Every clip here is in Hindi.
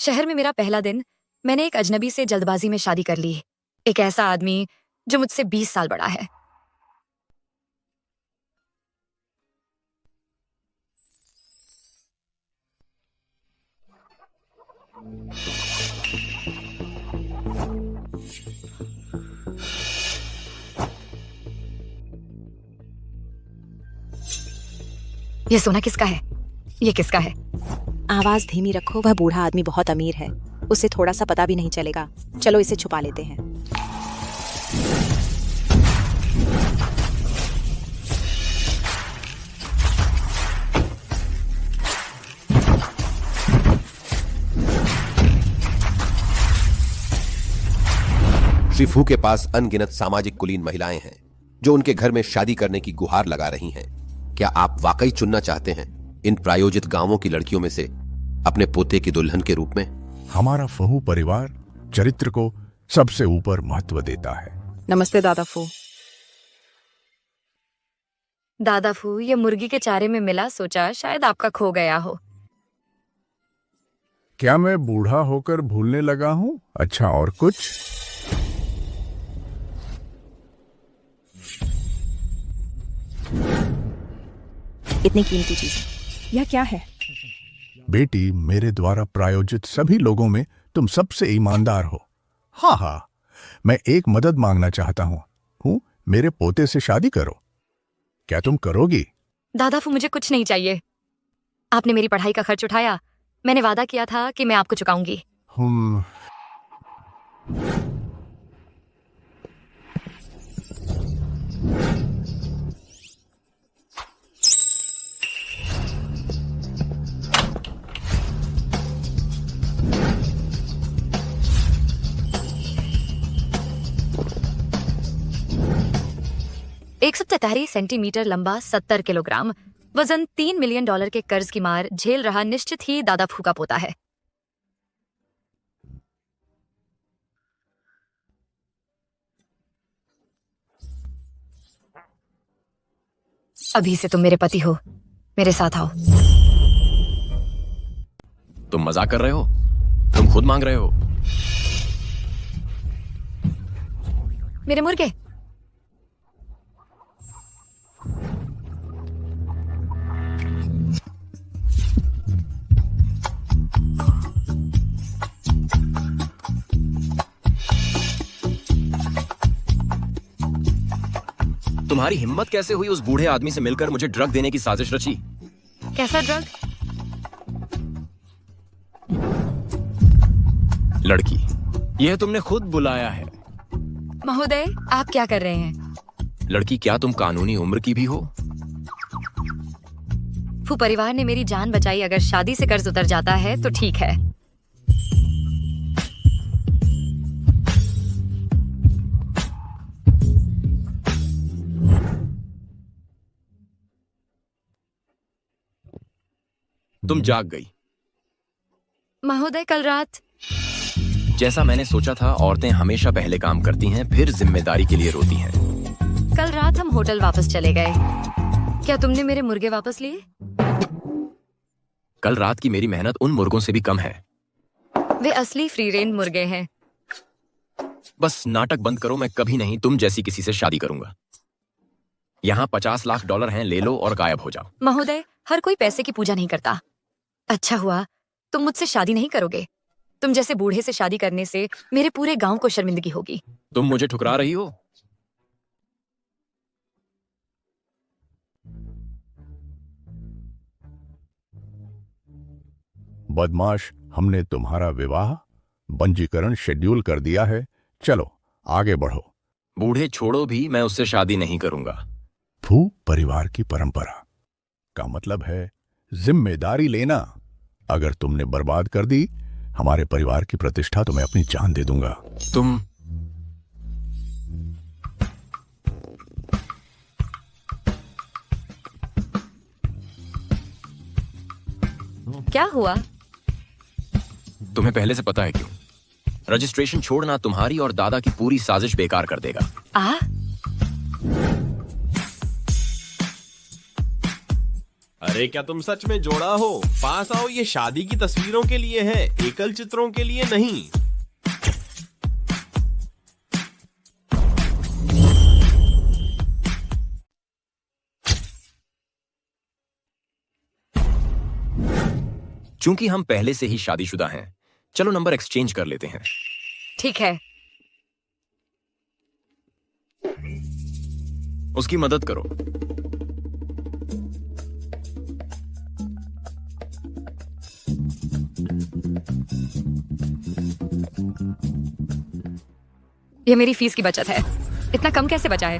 शहर में मेरा पहला दिन। मैंने एक अजनबी से जल्दबाजी में शादी कर ली। एक ऐसा आदमी जो मुझसे 20 साल बड़ा है। ये सोना किसका है? ये किसका है? आवाज धीमी रखो, वह बूढ़ा आदमी बहुत अमीर है। उसे थोड़ा सा पता भी नहीं चलेगा। चलो इसे छुपा लेते हैं। श्री फू के पास अनगिनत सामाजिक कुलीन महिलाएं हैं जो उनके घर में शादी करने की गुहार लगा रही हैं। क्या आप वाकई चुनना चाहते हैं इन प्रायोजित गांवों की लड़कियों में से अपने पोते की दुल्हन के रूप में? हमारा फहू परिवार चरित्र को सबसे ऊपर महत्व देता है। नमस्ते दादा फू। दादा फू, ये मुर्गी के चारे में मिला, सोचा शायद आपका खो गया हो। क्या मैं बूढ़ा होकर भूलने लगा हूँ? अच्छा, और कुछ? इतनी कीमती चीज यह क्या है? बेटी, मेरे द्वारा प्रायोजित सभी लोगों में तुम सबसे ईमानदार हो। हाँ हाँ, मैं एक मदद मांगना चाहता हूँ। मेरे पोते से शादी करो। क्या तुम करोगी? दादा फू, मुझे कुछ नहीं चाहिए। आपने मेरी पढ़ाई का खर्च उठाया। मैंने वादा किया था कि मैं आपको चुकाऊंगी। $143 सेंटीमीटर लंबा, 70 किलोग्राम वजन, $3 मिलियन के कर्ज की मार झेल रहा निश्चित ही दादा फू का पोता है। अभी से तुम मेरे पति हो। मेरे साथ आओ। तुम मजाक कर रहे हो? तुम खुद मांग रहे हो? मेरे मुर्गे। तुम्हारी हिम्मत कैसे हुई उस बूढ़े आदमी से मिलकर मुझे ड्रग देने की साजिश रची? कैसा ड्रग? लड़की, यह तुमने खुद बुलाया है। महोदय, आप क्या कर रहे हैं? लड़की, क्या तुम कानूनी उम्र की भी हो? फू परिवार ने मेरी जान बचाई। अगर शादी से कर्ज उतर जाता है तो ठीक है। तुम जाग गई। महोदय, कल रात। जैसा मैंने सोचा था, औरतें हमेशा पहले काम करती हैं, फिर जिम्मेदारी के लिए रोती हैं। कल रात हम होटल वापस चले गए। क्या तुमने मेरे मुर्गे वापस लिए? कल रात की मेरी मेहनत उन मुर्गों से भी कम है। वे असली फ्री रेंज मुर्गे हैं। बस नाटक बंद करो। मैं कभी नहीं तुम जैसी किसी से शादी करूंगा। यहाँ $50 लाख हैं, ले लो और गायब हो जाओ। महोदय, हर कोई पैसे की पूजा नहीं करता। अच्छा हुआ तुम मुझसे शादी नहीं करोगे। तुम जैसे बूढ़े से शादी करने से मेरे पूरे गांव को शर्मिंदगी होगी। तुम मुझे ठुकरा रही हो? बदमाश, हमने तुम्हारा विवाह पंजीकरण शेड्यूल कर दिया है। चलो आगे बढ़ो। बूढ़े छोड़ो भी, मैं उससे शादी नहीं करूंगा। फू परिवार की परंपरा का मतलब है जिम्मेदारी लेना। अगर तुमने बर्बाद कर दी हमारे परिवार की प्रतिष्ठा, तो मैं अपनी जान दे दूंगा। तुम क्या हुआ? तुम्हें पहले से पता है क्यों? रजिस्ट्रेशन छोड़ना तुम्हारी और दादा की पूरी साजिश बेकार कर देगा। अरे क्या तुम सच में जोड़ा हो? पास आओ, ये शादी की तस्वीरों के लिए है, एकल चित्रों के लिए नहीं। चूंकि हम पहले से ही शादीशुदा हैं, चलो नंबर एक्सचेंज कर लेते हैं। ठीक है। उसकी मदद करो। ये मेरी फीस की बचत है। इतना कम कैसे बचा है?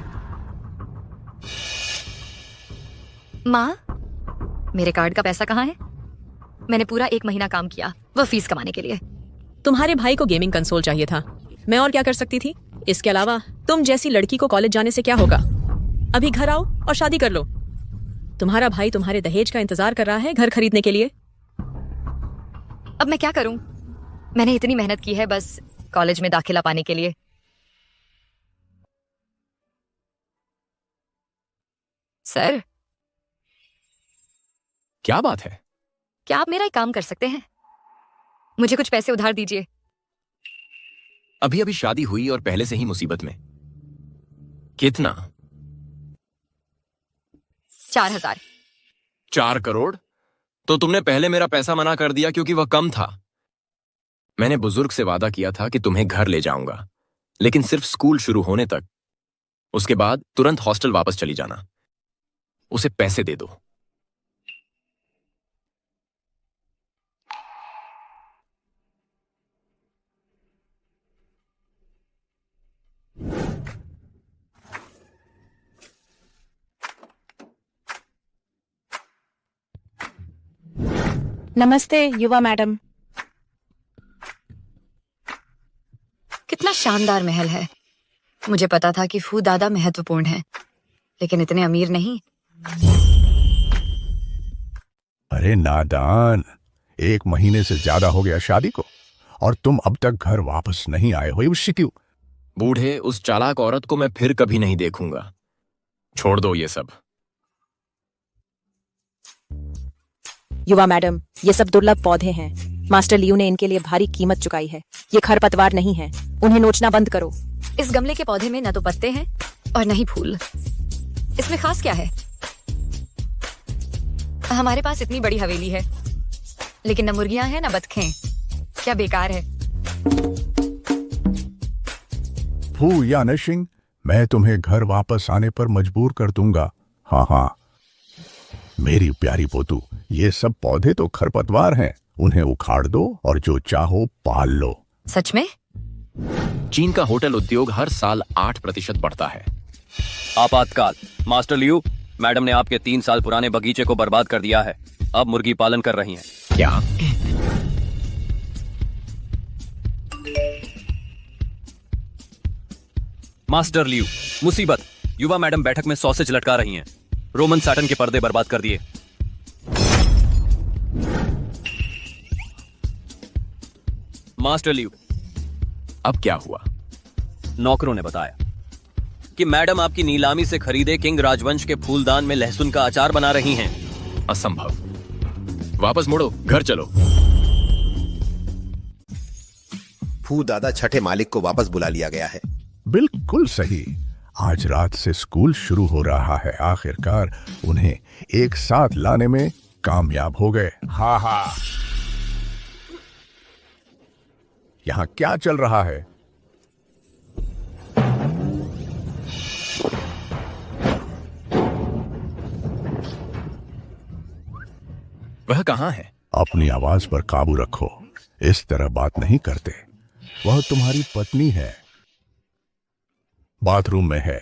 माँ, मेरे कार्ड का पैसा कहाँ है? मैंने पूरा 1 महीना काम किया, वो फीस कमाने के लिए। तुम्हारे भाई को गेमिंग कंसोल चाहिए था। मैं और क्या कर सकती थी? इसके अलावा तुम जैसी लड़की को कॉलेज जाने से क्या होगा? अभी घर आओ और शादी कर लो। तुम्हारा भाई तुम्हारे दहेज का इंतजार कर रहा है घर खरीदने के लिए। अब मैं क्या करूं? मैंने इतनी मेहनत की है बस कॉलेज में दाखिला पाने के लिए। सर, क्या बात है? क्या आप मेरा एक काम कर सकते हैं? मुझे कुछ पैसे उधार दीजिए। अभी अभी शादी हुई और पहले से ही मुसीबत में। कितना? 4,000। 4 करोड़? तो तुमने पहले मेरा पैसा मना कर दिया क्योंकि वह कम था। मैंने बुजुर्ग से वादा किया था कि तुम्हें घर ले जाऊंगा, लेकिन सिर्फ स्कूल शुरू होने तक। उसके बाद तुरंत हॉस्टल वापस चली जाना। उसे पैसे दे दो। नमस्ते युवा मैडम। कितना शानदार महल है। मुझे पता था कि फू दादा महत्वपूर्ण है, लेकिन इतने अमीर नहीं। अरे नादान, 1 महीने से ज्यादा हो गया शादी को और तुम अब तक घर वापस नहीं आए हो। ये क्यों? बूढ़े, उस चालाक औरत को मैं फिर कभी नहीं देखूंगा। छोड़ दो ये सब। युवा मैडम, ये सब दुर्लभ पौधे हैं। मास्टर लियू ने इनके लिए भारी कीमत चुकाई है। ये खरपतवार नहीं है, उन्हें नोचना बंद करो। इस गमले के पौधे में न तो पत्ते हैं और न ही फूल। इसमें खास क्या है? हमारे पास इतनी बड़ी हवेली है, लेकिन न मुर्गियां हैं न बतखें। क्या बेकार है। फू या नशिंग, मैं तुम्हें घर वापस आने पर मजबूर कर दूंगा। हाँ हाँ मेरी प्यारी पोतू, ये सब पौधे तो खरपतवार हैं। उन्हें उखाड़ दो और जो चाहो पाल लो। सच में? चीन का होटल उद्योग हर साल 8% बढ़ता है। आपातकाल। मास्टर लियू, मैडम ने आपके 3 साल पुराने बगीचे को बर्बाद कर दिया है। अब मुर्गी पालन कर रही हैं। क्या? मास्टर लियू, मुसीबत। युवा मैडम बैठक में सॉसेज लटका रही हैं। रोमन सैटन के पर्दे बर्बाद कर दिए। मास्टर लियू, अब क्या हुआ? नौकरों ने बताया कि मैडम आपकी नीलामी से खरीदे किंग राजवंश के फूलदान में लहसुन का अचार बना रही हैं। असंभव। वापस मुड़ो, घर चलो। फू दादा छठे मालिक को वापस बुला लिया गया है। बिल्कुल सही। आज रात से स्कूल शुरू हो रहा है। आखिरकार उन्हें एक साथ लाने में कामयाब हो गए। हा हा। यहां क्या चल रहा है? वह कहां है? अपनी आवाज पर काबू रखो। इस तरह बात नहीं करते। वह तुम्हारी पत्नी है। बाथरूम में है।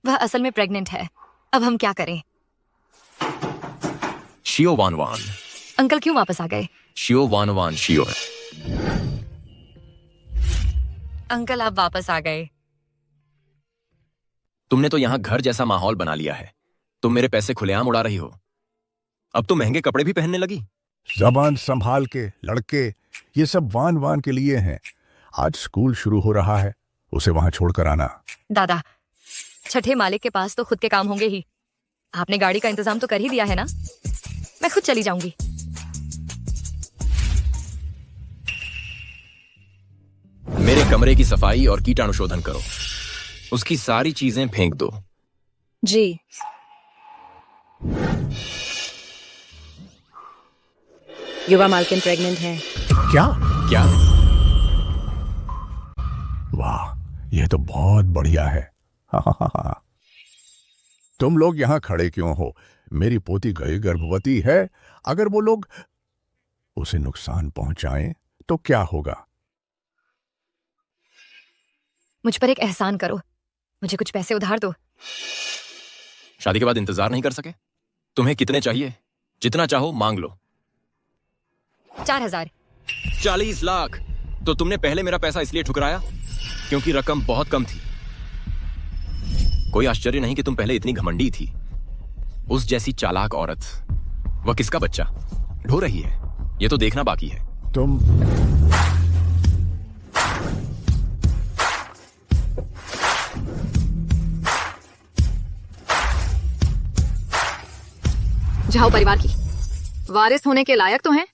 वह असल में प्रेग्नेंट है। अब हम क्या करें? शियो वान वान। अंकल क्यों वापस आ गए? शियो वान वान शियो। अंकल आप वापस आ गए। तुमने तो यहां घर जैसा माहौल बना लिया है। तुम मेरे पैसे खुलेआम उड़ा रही हो। अब तो महंगे कपड़े भी पहनने लगी। जबान संभाल के लड़के, ये सब वान वान के लिए हैं। आज स्कूल शुरू हो रहा है, उसे वहां छोड़कर आना। दादा, छठे मालिक के पास तो खुद के काम होंगे ही। आपने गाड़ी का इंतजाम तो कर ही दिया है ना? मैं खुद चली जाऊंगी। मेरे कमरे की सफाई और कीटाणुशोधन करो। उसकी सारी चीजें फेंक दो। जी। युवा मालकिन प्रेग्नेंट है। क्या? क्या? वाह, यह तो बहुत बढ़िया है। हा। तुम लोग यहाँ खड़े क्यों हो? मेरी पोती गई गर्भवती है। अगर वो लोग उसे नुकसान पहुंचाएं तो क्या होगा? मुझ पर एक एहसान करो, मुझे कुछ पैसे उधार दो। शादी के बाद इंतजार नहीं कर सके? तुम्हें कितने चाहिए? जितना चाहो मांग लो। 4000। 40 लाख? तो तुमने पहले मेरा पैसा इसलिए ठुकराया क्योंकि रकम बहुत कम थी। कोई आश्चर्य नहीं कि तुम पहले इतनी घमंडी थी। उस जैसी चालाक औरत, वह किसका बच्चा ढो रही है, ये तो देखना बाकी है। तुम झाओ परिवार की वारिस होने के लायक तो हैं।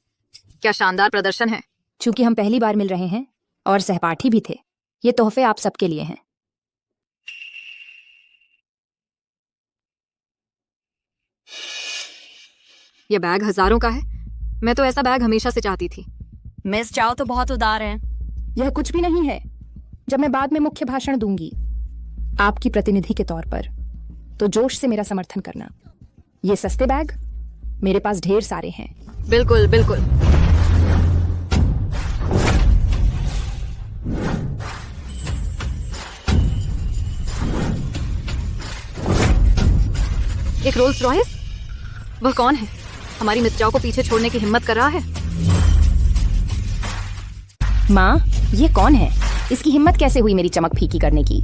क्या शानदार प्रदर्शन है। चूंकि हम पहली बार मिल रहे हैं और सहपाठी भी थे, ये तोहफे आप सबके लिए हैं। ये बैग हजारों का है। मैं तो ऐसा बैग हमेशा से चाहती थी। मिस चाओ तो बहुत उदार हैं। यह कुछ भी नहीं है। जब मैं बाद में मुख्य भाषण दूंगी आपकी प्रतिनिधि के तौर पर, तो जोश से मेरा समर्थन करना। ये सस्ते बैग मेरे पास ढेर सारे हैं। बिल्कुल बिल्कुल। एक रोल्स रॉयस? वह कौन है? हमारी मिस चाओ को पीछे छोड़ने की हिम्मत कर रहा है। माँ, ये कौन है? इसकी हिम्मत कैसे हुई मेरी चमक फीकी करने की?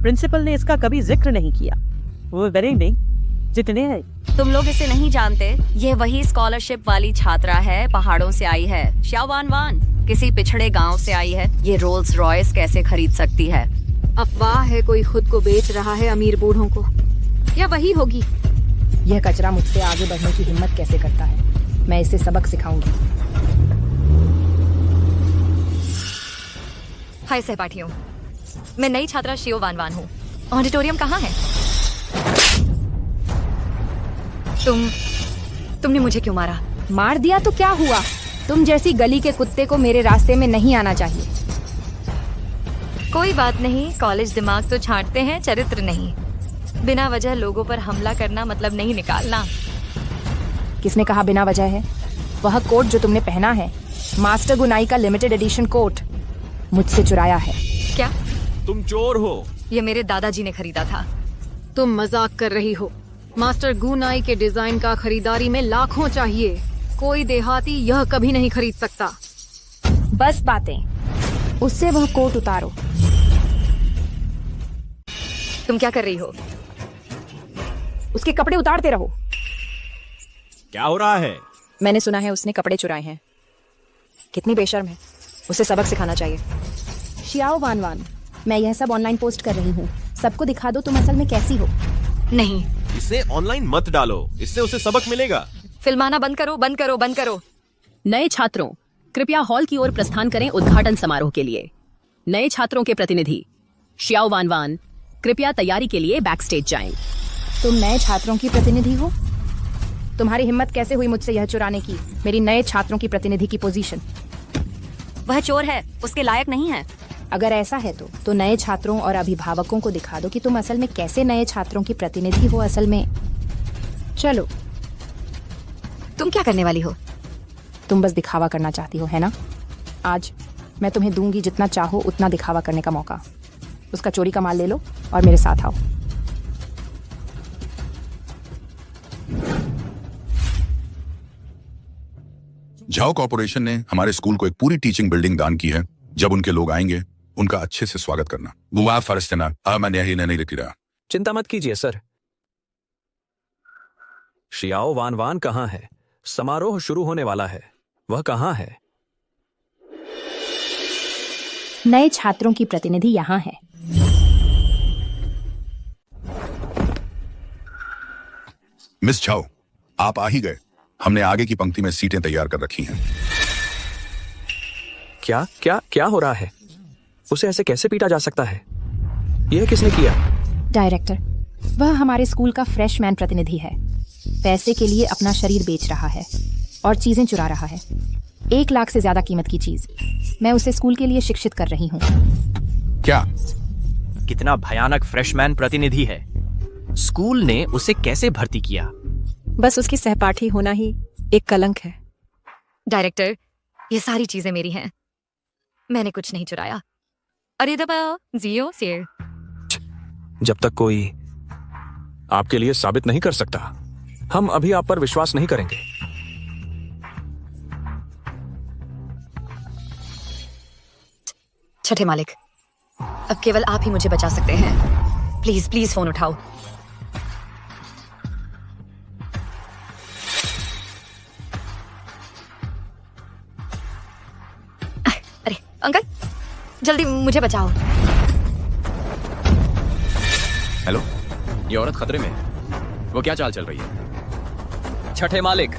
प्रिंसिपल ने इसका कभी जिक्र नहीं किया। वो वेरी नहीं जितने हैं। तुम लोग इसे नहीं जानते, ये वही स्कॉलरशिप वाली छात्रा है, पहाड़ों से आई है। श्याओ वान वान किसी पिछड़े गांव से आई है। ये रोल्स रॉयस कैसे खरीद सकती है? अफवाह है कोई खुद को बेच रहा है अमीर बूढ़ों को। या वही होगी। यह कचरा मुझसे आगे बढ़ने की हिम्मत कैसे करता है? मैं इसे सबक सिखाऊंगी। हाय सहपाठियों, मैं नई छात्रा शियो वान वान हूँ। ऑडिटोरियम कहाँ है? तुमने मुझे क्यों मारा? मार दिया तो क्या हुआ? तुम जैसी गली के कुत्ते को मेरे रास्ते में नहीं आना चाहिए। कोई बात नहीं, कॉलेज दिमाग तो छांटते हैं, चरित्र नहीं। बिना वजह लोगों पर हमला करना मतलब नहीं निकालना। किसने कहा बिना वजह है? वह कोट जो तुमने पहना है, मास्टर गुनाई का लिमिटेड एडिशन कोट, मुझसे चुराया है। क्या? तुम चोर हो। ये मेरे दादाजी ने खरीदा था। तुम मजाक कर रही हो। मास्टर गुनाई के डिजाइन का खरीदारी में लाखों चाहिए। कोई देहाती यह कभी नहीं खरीद सकता। बस बातें। उससे वह कोट उतारो। तुम क्या कर रही हो? उसके कपड़े उतारते रहो। क्या हो रहा है? मैंने सुना है उसने कपड़े चुराए हैं। कितनी बेशर्म है। उसे सबक सिखाना चाहिए। शियाओ वान वान, मैं यह सब ऑनलाइन पोस्ट कर रही हूँ। सबको दिखा दो तुम असल में कैसी हो। नहीं, इसे ऑनलाइन मत डालो, इससे उसे सबक मिलेगा। फिल्माना बंद करो, बंद करो, बंद करो। नए छात्रों, कृपया हॉल की ओर प्रस्थान करें उद्घाटन समारोह के लिए। नए छात्रों के प्रतिनिधि शियाओ वान वान, कृपया तैयारी के लिए बैक स्टेज जाएं। तुम नए छात्रों की प्रतिनिधि हो? तुम्हारी हिम्मत कैसे हुई मुझसे यह चुराने की, मेरी नए छात्रों की प्रतिनिधि की पोजीशन? वह चोर है, उसके लायक नहीं है। अगर ऐसा है तो नए छात्रों और अभिभावकों को दिखा दो कि तुम असल में कैसे नए छात्रों की प्रतिनिधि हो। असल में चलो। तुम क्या करने वाली हो? तुम बस दिखावा करना चाहती हो, है ना? आज मैं तुम्हें दूंगी जितना चाहो उतना दिखावा करने का मौका। उसका चोरी का माल ले लो और मेरे साथ आओ। झाओ कॉर्पोरेशन ने हमारे स्कूल को एक पूरी टीचिंग बिल्डिंग दान की है। जब उनके लोग आएंगे उनका अच्छे से स्वागत करना। बुआ फरस्तना मैं ही नहीं लिखी रहा। चिंता मत कीजिए सर। शियाओ वान वान कहाँ है? समारोह शुरू होने वाला है। वह कहाँ है? नए छात्रों की प्रतिनिधि यहाँ है। मिस झाओ, आप आ ही गए। हमने आगे की पंक्ति में सीटें तैयार कर रखी हैं। क्या क्या क्या हो रहा है? उसे ऐसे कैसे पीटा जा सकता है? यह किसने किया? डायरेक्टर, वह हमारे स्कूल का फ्रेशमैन प्रतिनिधि है। पैसे के लिए अपना शरीर बेच रहा है और चीजें चुरा रहा है। 1 लाख से ज्यादा कीमत की चीज। मैं उसे स्कूल के लिए शिक्षित कर रही हूँ। क्या? कितना भयानक फ्रेशमैन प्रतिनिधि है। स्कूल ने उसे कैसे भर्ती किया? बस उसकी सहपाठी होना ही एक कलंक है। डायरेक्टर, ये सारी चीजें मेरी हैं। मैंने कुछ नहीं चुराया। अरे दबा जियो शेर। जब तक कोई आपके लिए साबित नहीं कर सकता, हम अभी आप पर विश्वास नहीं करेंगे। छठे मालिक, अब केवल आप ही मुझे बचा सकते हैं। प्लीज प्लीज फोन उठाओ। अरे अंकल, जल्दी मुझे बचाओ। हेलो, ये औरत खतरे में है। वो क्या चाल चल रही है? छठे मालिक,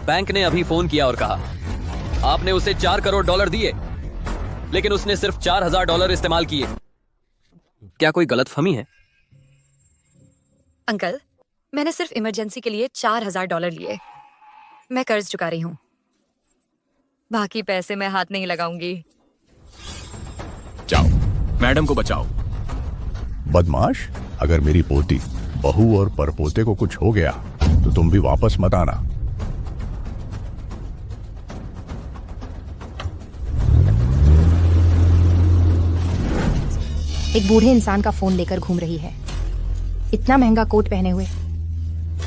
बैंक ने अभी फोन किया और कहा आपने उसे $4 करोड़ दिए, लेकिन उसने सिर्फ $4,000 इस्तेमाल किए। क्या कोई गलतफहमी है? अंकल, मैंने सिर्फ इमरजेंसी के लिए $4,000 लिए। मैं कर्ज चुका रही हूँ। बाकी पैसे मैं हाथ नहीं लगाऊंगी। जाओ, मैडम को बचाओ। बदमाश, अगर मेरी पोती, बहू और परपोते को कुछ हो गया तो तुम भी वापस मत आना। एक बूढ़े इंसान का फोन लेकर घूम रही है, इतना महंगा कोट पहने हुए।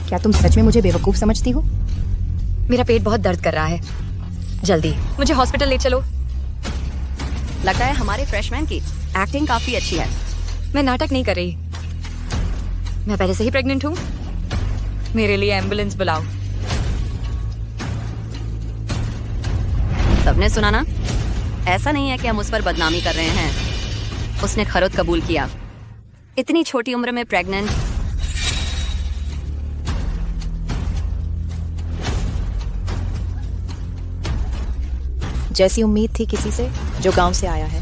क्या तुम सच में मुझे बेवकूफ समझती हो? मेरा पेट बहुत दर्द कर रहा है। जल्दी मुझे हॉस्पिटल ले चलो। लगता है हमारे फ्रेशमैन की एक्टिंग काफी अच्छी है। मैं नाटक नहीं कर रही। मैं पहले से ही प्रेग्नेंट हूँ। मेरे लिए एम्बुलेंस बुलाओ। सबने सुना ना? ऐसा नहीं है कि हम उस पर बदनामी कर रहे हैं। उसने खरोद कबूल किया। इतनी छोटी उम्र में प्रेग्नेंट। जैसी उम्मीद थी किसी से जो गांव से आया है,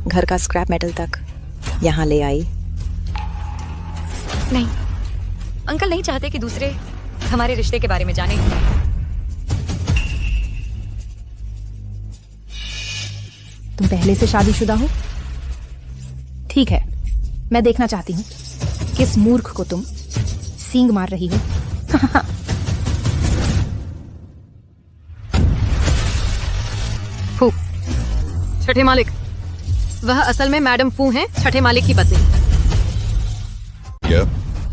घर का स्क्रैप मेटल तक यहाँ ले आई। नहीं, अंकल नहीं चाहते कि दूसरे हमारे रिश्ते के बारे में जाने। तुम पहले से शादीशुदा हो? ठीक है, मैं देखना चाहती हूँ किस मूर्ख को तुम सींग मार रही हो। फू, छठे मालिक, वह असल में मैडम फू हैं, छठे मालिक की पत्नी।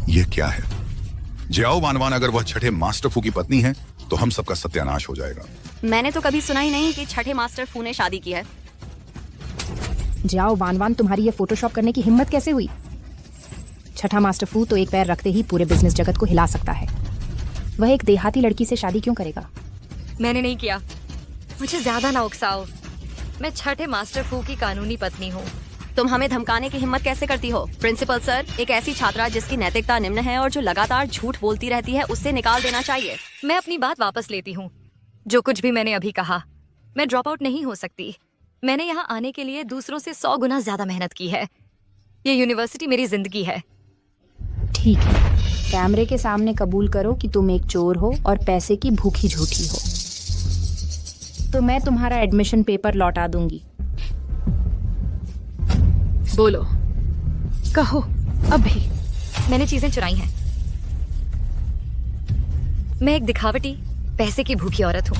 ये क्या है? जियाओ वानवान, अगर वह छठे मास्टर फू की पत्नी है तो हम सबका सत्यानाश हो जाएगा। मैंने तो कभी सुना ही नहीं कि छठे मास्टर फू ने शादी की है। जाओ वानवान, तुम्हारी ये फोटोशॉप करने की हिम्मत कैसे हुई? छठा मास्टर फू तो एक पैर रखते ही पूरे बिजनेस जगत को हिला सकता है। वह एक देहाती लड़की से शादी क्यों करेगा? मैंने नहीं किया। मुझे ज्यादा ना उकसाओ। मैं छठे मास्टर फू की कानूनी पत्नी हूँ। तुम हमें धमकाने की हिम्मत कैसे करती हो? प्रिंसिपल सर, एक ऐसी छात्रा जिसकी नैतिकता निम्न है और जो लगातार झूठ बोलती रहती है, उससे निकाल देना चाहिए। मैं अपनी बात वापस लेती हूँ। जो कुछ भी मैंने अभी कहा, मैं ड्रॉप आउट नहीं हो सकती। मैंने यहाँ आने के लिए दूसरों से 100 गुना ज्यादा मेहनत की है। ये यूनिवर्सिटी मेरी जिंदगी है। ठीक है, कैमरे के सामने कबूल करो कि तुम एक चोर हो और पैसे की भूखी झूठी हो, तो मैं तुम्हारा एडमिशन पेपर लौटा दूंगी। बोलो, कहो अभी। मैंने चीजें चुराई हैं। मैं एक दिखावटी, पैसे की भूखी औरत हूँ।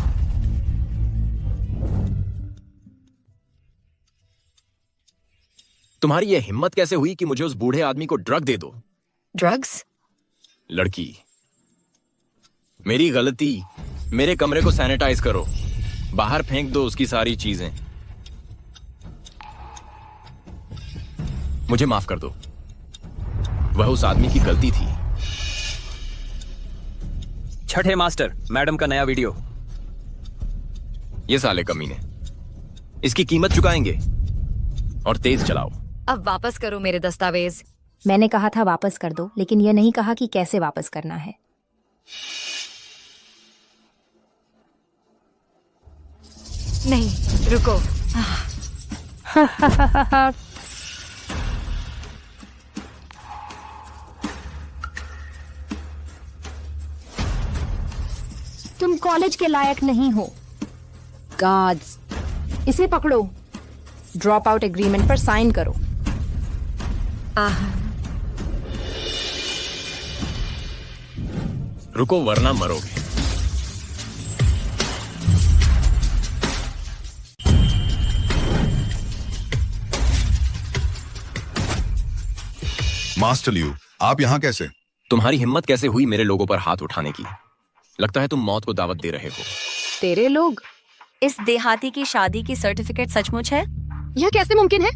तुम्हारी ये हिम्मत कैसे हुई कि मुझे उस बूढ़े आदमी को ड्रग दे दो? ड्रग्स? लड़की, मेरी गलती। मेरे कमरे को सैनिटाइज करो, बाहर फेंक दो उसकी सारी चीजें। मुझे माफ कर दो, वह उस आदमी की गलती थी। छठे मास्टर, मैडम का नया वीडियो। ये साले कमीने, इसकी कीमत चुकाएंगे। और तेज चलाओ। अब वापस करो मेरे दस्तावेज। मैंने कहा था वापस कर दो, लेकिन यह नहीं कहा कि कैसे वापस करना है। नहीं, रुको। तुम कॉलेज के लायक नहीं हो। गार्ड्स, इसे पकड़ो। ड्रॉप आउट एग्रीमेंट पर साइन करो। रुको वरना मरोगे। मास्टर लियू, आप यहाँ कैसे? तुम्हारी हिम्मत कैसे हुई मेरे लोगों पर हाथ उठाने की? लगता है तुम मौत को दावत दे रहे हो। तेरे लोग? इस देहाती की शादी की सर्टिफिकेट सचमुच है? यह कैसे मुमकिन है?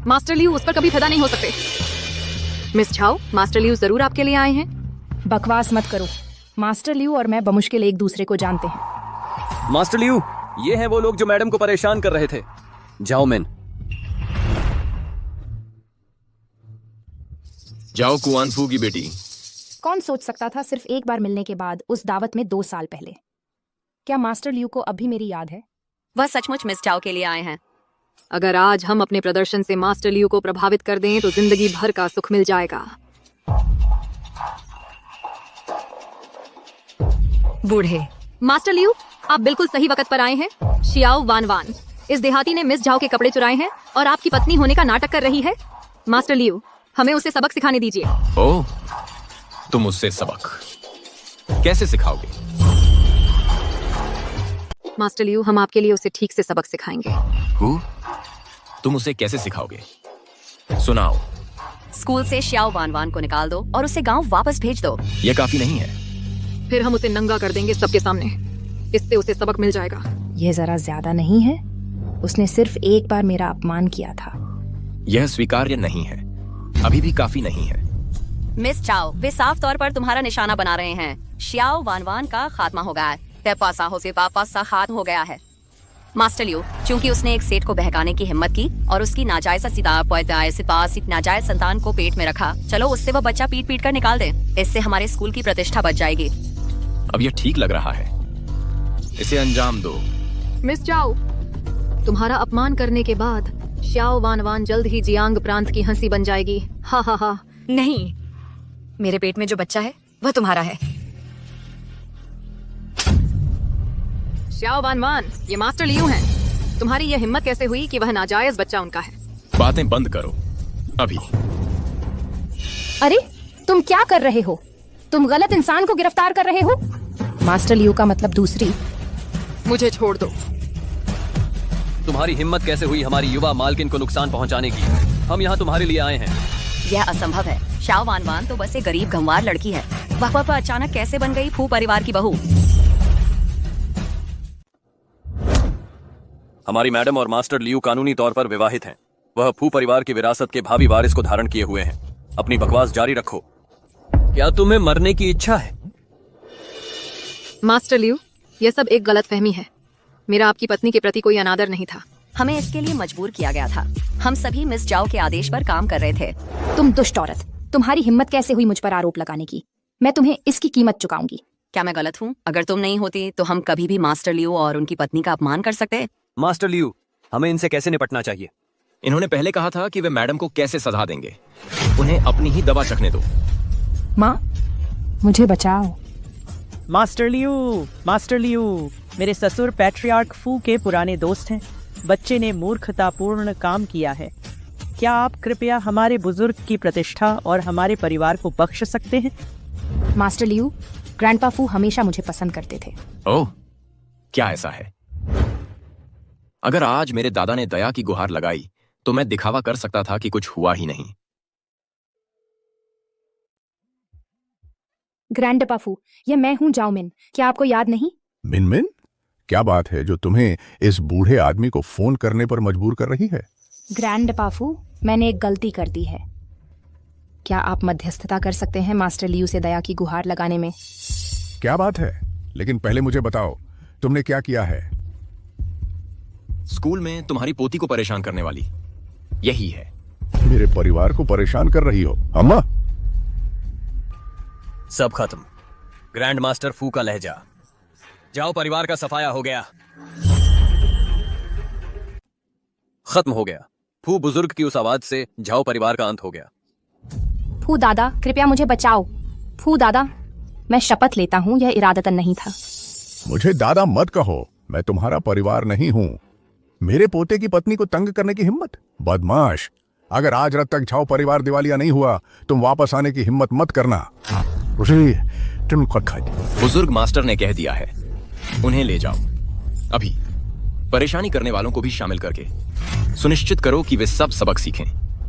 मास्टर लियू उस पर कभी फिदा नहीं हो सकते। मिस झाओ, मास्टर लियू जरूर आपके लिए आए हैं। बकवास मत करो। मास्टर लियू और मैं बमुश्किल एक दूसरे को जानते हैं। मास्टर लियू, ये हैं वो लोग जो मैडम को परेशान कर रहे थे। जाओ मिन। जाओ कुआनफू की बेटी। कौन सोच सकता था सिर्फ एक बार मिलने के बाद उस दावत में 2 साल पहले। क्या मास्टर लियू को अब भी मेरी याद है? वह सचमुच मिस चाओ के लिए आए हैं। अगर आज हम अपने प्रदर्शन से मास्टर लियू को प्रभावित कर दें तो जिंदगी भर का सुख मिल जाएगा। बूढ़े। मास्टर लियू, आप बिल्कुल सही वक्त पर आए हैं। शियाओ वान वान, इस देहाती ने मिस झाओ के कपड़े चुराए हैं और आपकी पत्नी होने का नाटक कर रही है। मास्टर लियू, हमें उसे सबक सिखाने दीजिए। ओह, तुम उससे सबक कैसे सिखाओगे? मास्टर लियू, हम आपके लिए उसे ठीक से सबक सिखाएंगे। तुम उसे कैसे सिखाओगे? सुनाओ। स्कूल से श्याओ वान वान को निकाल दो और उसे गांव वापस भेज दो। यह काफी नहीं है। फिर हम उसे नंगा कर देंगे सबके सामने। इससे उसे सबक मिल जाएगा। यह जरा ज्यादा नहीं है? उसने सिर्फ एक बार मेरा अपमान किया था। यह स्वीकार्य नहीं है। अभी भी काफी नहीं है। मिस चाओ, वे साफ तौर पर तुम्हारा निशाना बना रहे हैं। श्याओ वान वान का खात्मा हो गया है। तेपासा हो से पापा सा हाथ हो गया है। मास्टर लियू, चूंकि उसने एक सेठ को बहकाने की हिम्मत की और उसकी नाजायज नाजायज संतान को पेट में रखा, चलो उससे वह बच्चा पीट पीट कर निकाल दे। इससे हमारे स्कूल की प्रतिष्ठा बच जाएगी। अब यह ठीक लग रहा है। इसे अंजाम दो। मिस जाओ, तुम्हारा अपमान करने के बाद श्याओ वान वान जल्द ही जियांग प्रांत की हंसी बन जाएगी। हा हा हा। नहीं, मेरे पेट में जो बच्चा है वह तुम्हारा है। श्याओ वान वान, ये मास्टर लियू हैं। तुम्हारी यह हिम्मत कैसे हुई कि वह नाजायज बच्चा उनका है? बातें बंद करो अभी। अरे, तुम क्या कर रहे हो? तुम गलत इंसान को गिरफ्तार कर रहे हो। मास्टर लियू का मतलब दूसरी। मुझे छोड़ दो। तुम्हारी हिम्मत कैसे हुई हमारी युवा मालकिन को नुकसान पहुंचाने की? हम यहाँ तुम्हारे लिए आए हैं। यह असंभव है। श्याओ वान वान तो बस एक गरीब गंवार लड़की है। वह अचानक कैसे बन गई फू परिवार की बहू? हमारी मैडम और मास्टर लियू कानूनी तौर पर विवाहित हैं। वह फू परिवार की विरासत के भावी वारिस को धारण किए हुए हैं। अपनी बकवास जारी रखो। क्या तुम्हें मरने की इच्छा है? मास्टर लियू, यह सब एक गलतफहमी है। मेरा आपकी पत्नी के प्रति कोई अनादर नहीं था। हमें इसके लिए मजबूर किया गया था। हम सभी मिस जाओ के आदेश पर काम कर रहे थे। तुम दुष्ट औरत, तुम्हारी हिम्मत कैसे हुई मुझ पर आरोप लगाने की? मैं तुम्हें इसकी कीमत चुकाऊंगी। क्या मैं गलत हूँ? अगर तुम नहीं होती तो हम कभी भी मास्टर लियू और उनकी पत्नी का अपमान कर सकते। मास्टर लियू, हमें इनसे कैसे निपटना चाहिए? इन्होंने पहले कहा था कि वे मैडम को कैसे सजा देंगे। उन्हें अपनी ही दवा चखने दो। माँ, मुझे बचाओ। मास्टर लियू, मेरे ससुर पैट्रियार्क फू के पुराने दोस्त हैं। बच्चे ने मूर्खतापूर्ण काम किया है। क्या आप कृपया हमारे बुजुर्ग की प्रतिष्ठा और हमारे परिवार को बख्श सकते हैं? मास्टर लियू, ग्रैंडपा फू हमेशा मुझे पसंद करते थे। ओह, क्या ऐसा है? अगर आज मेरे दादा ने दया की गुहार लगाई तो मैं दिखावा कर सकता था कि कुछ हुआ ही नहीं। ग्रैंडपा फू, यह मैं हूँ जाओमिन। क्या आपको याद नहीं? मिनमिन, क्या बात है जो तुम्हें इस बूढ़े आदमी को फोन करने पर मजबूर कर रही है? ग्रैंडपा फू, मैंने एक गलती कर दी है। क्या आप मध्यस्थता कर सकते हैं मास्टर लियू से दया की गुहार लगाने में? क्या बात है, लेकिन पहले मुझे बताओ तुमने क्या किया है? स्कूल में तुम्हारी पोती को परेशान करने वाली यही है। मेरे परिवार को परेशान कर रही हो? अम्मा, सब खत्म। ग्रैंड मास्टर फू का लहजा। जाओ, परिवार का सफाया हो गया, खत्म हो गया। फू बुजुर्ग की उस आवाज से झाओ परिवार का अंत हो गया। फू दादा, कृपया मुझे बचाओ। फू दादा, मैं शपथ लेता हूँ यह इरादतन नहीं था। मुझे दादा मत कहो, मैं तुम्हारा परिवार नहीं हूँ। मेरे पोते की पत्नी को तंग करने की हिम्मत, बदमाश। अगर आज रात तक झाओ परिवार दिवालिया नहीं हुआ, तुम वापस आने की हिम्मत मत करना। तुम खुद खाए। बुजुर्ग मास्टर ने कह दिया है, उन्हें ले जाओ अभी। परेशानी करने वालों को भी शामिल करके सुनिश्चित करो कि वे सब सबक सीखें।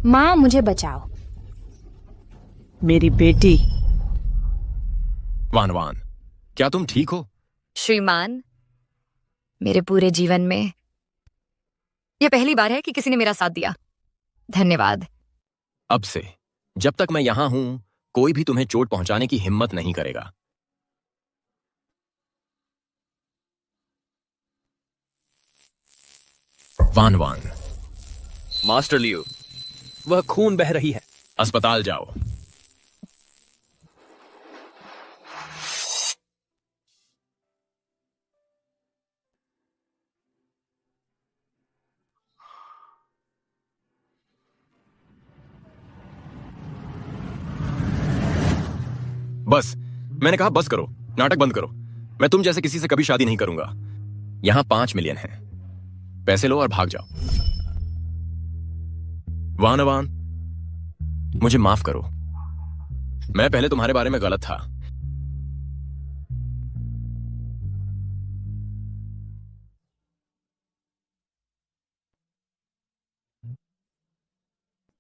माँ, मुझे बचाओ। मेरी बेटी। वान वान, क्या तुम ठीक हो? श्रीमान, मेरे पूरे जीवन में यह पहली बार है कि किसी ने मेरा साथ दिया। धन्यवाद। अब से जब तक मैं यहां हूं, कोई भी तुम्हें चोट पहुंचाने की हिम्मत नहीं करेगा। वान वान। मास्टर लियो, वह खून बह रही है। अस्पताल जाओ। बस, मैंने कहा बस करो, नाटक बंद करो। मैं तुम जैसे किसी से कभी शादी नहीं करूंगा। यहां 5 मिलियन है, पैसे लो और भाग जाओ। वान वान, मुझे माफ करो, मैं पहले तुम्हारे बारे में गलत था।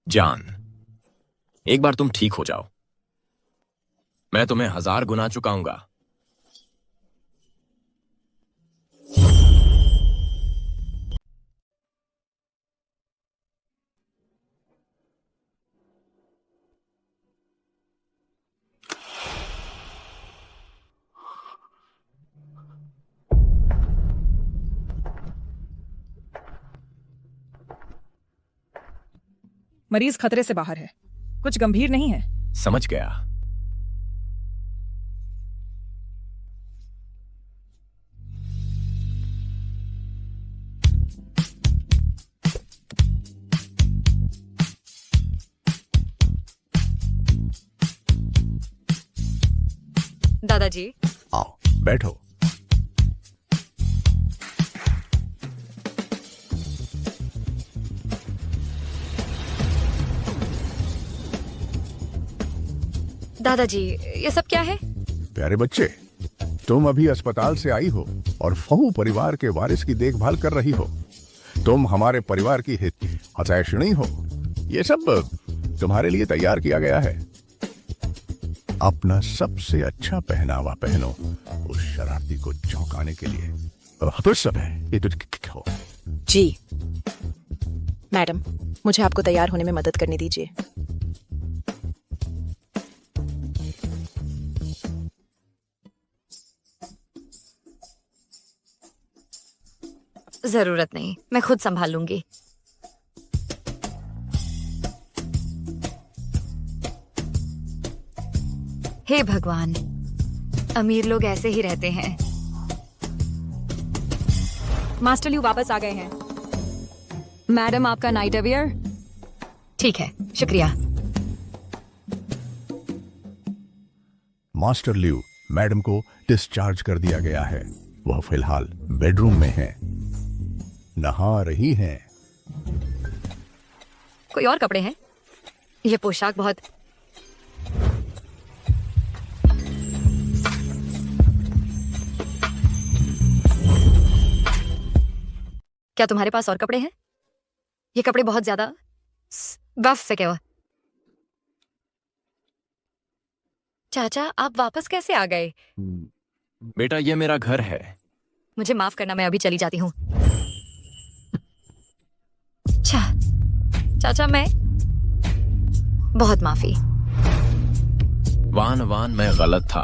जान, एक बार तुम ठीक हो जाओ, मैं तुम्हें 1000 गुना चुकाऊंगा। मरीज खतरे से बाहर है, कुछ गंभीर नहीं है। समझ गया। दादाजी, आओ बैठो। दादाजी, ये सब क्या है? प्यारे बच्चे, तुम अभी अस्पताल से आई हो और फहू परिवार के वारिस की देखभाल कर रही हो। तुम हमारे परिवार की हितैषिणी हो। ये सब तुम्हारे लिए तैयार किया गया है। अपना सबसे अच्छा पहनावा पहनो उस शरारती को चौंकाने के लिए। तो सब है ये तो हो। जी मैडम, मुझे आपको तैयार होने में मदद करने दीजिए। जरूरत नहीं, मैं खुद संभाल लूंगी। हे भगवान, अमीर लोग ऐसे ही रहते हैं। मास्टर लियू वापस आ गए हैं। मैडम, आपका नाइट अवेयर। ठीक है, शुक्रिया। मास्टर लियू, मैडम को डिस्चार्ज कर दिया गया है। वह फिलहाल बेडरूम में है, नहा रही हैं। कोई और कपड़े हैं? ये पोशाक बहुत क्या तुम्हारे पास और कपड़े हैं? ये कपड़े बहुत ज्यादा बफ से क्या हुआ? चाचा, आप वापस कैसे आ गए? बेटा, ये मेरा घर है। मुझे माफ करना, मैं अभी चली जाती हूँ। चाचा, मैं बहुत माफी। वान वान, मैं गलत था।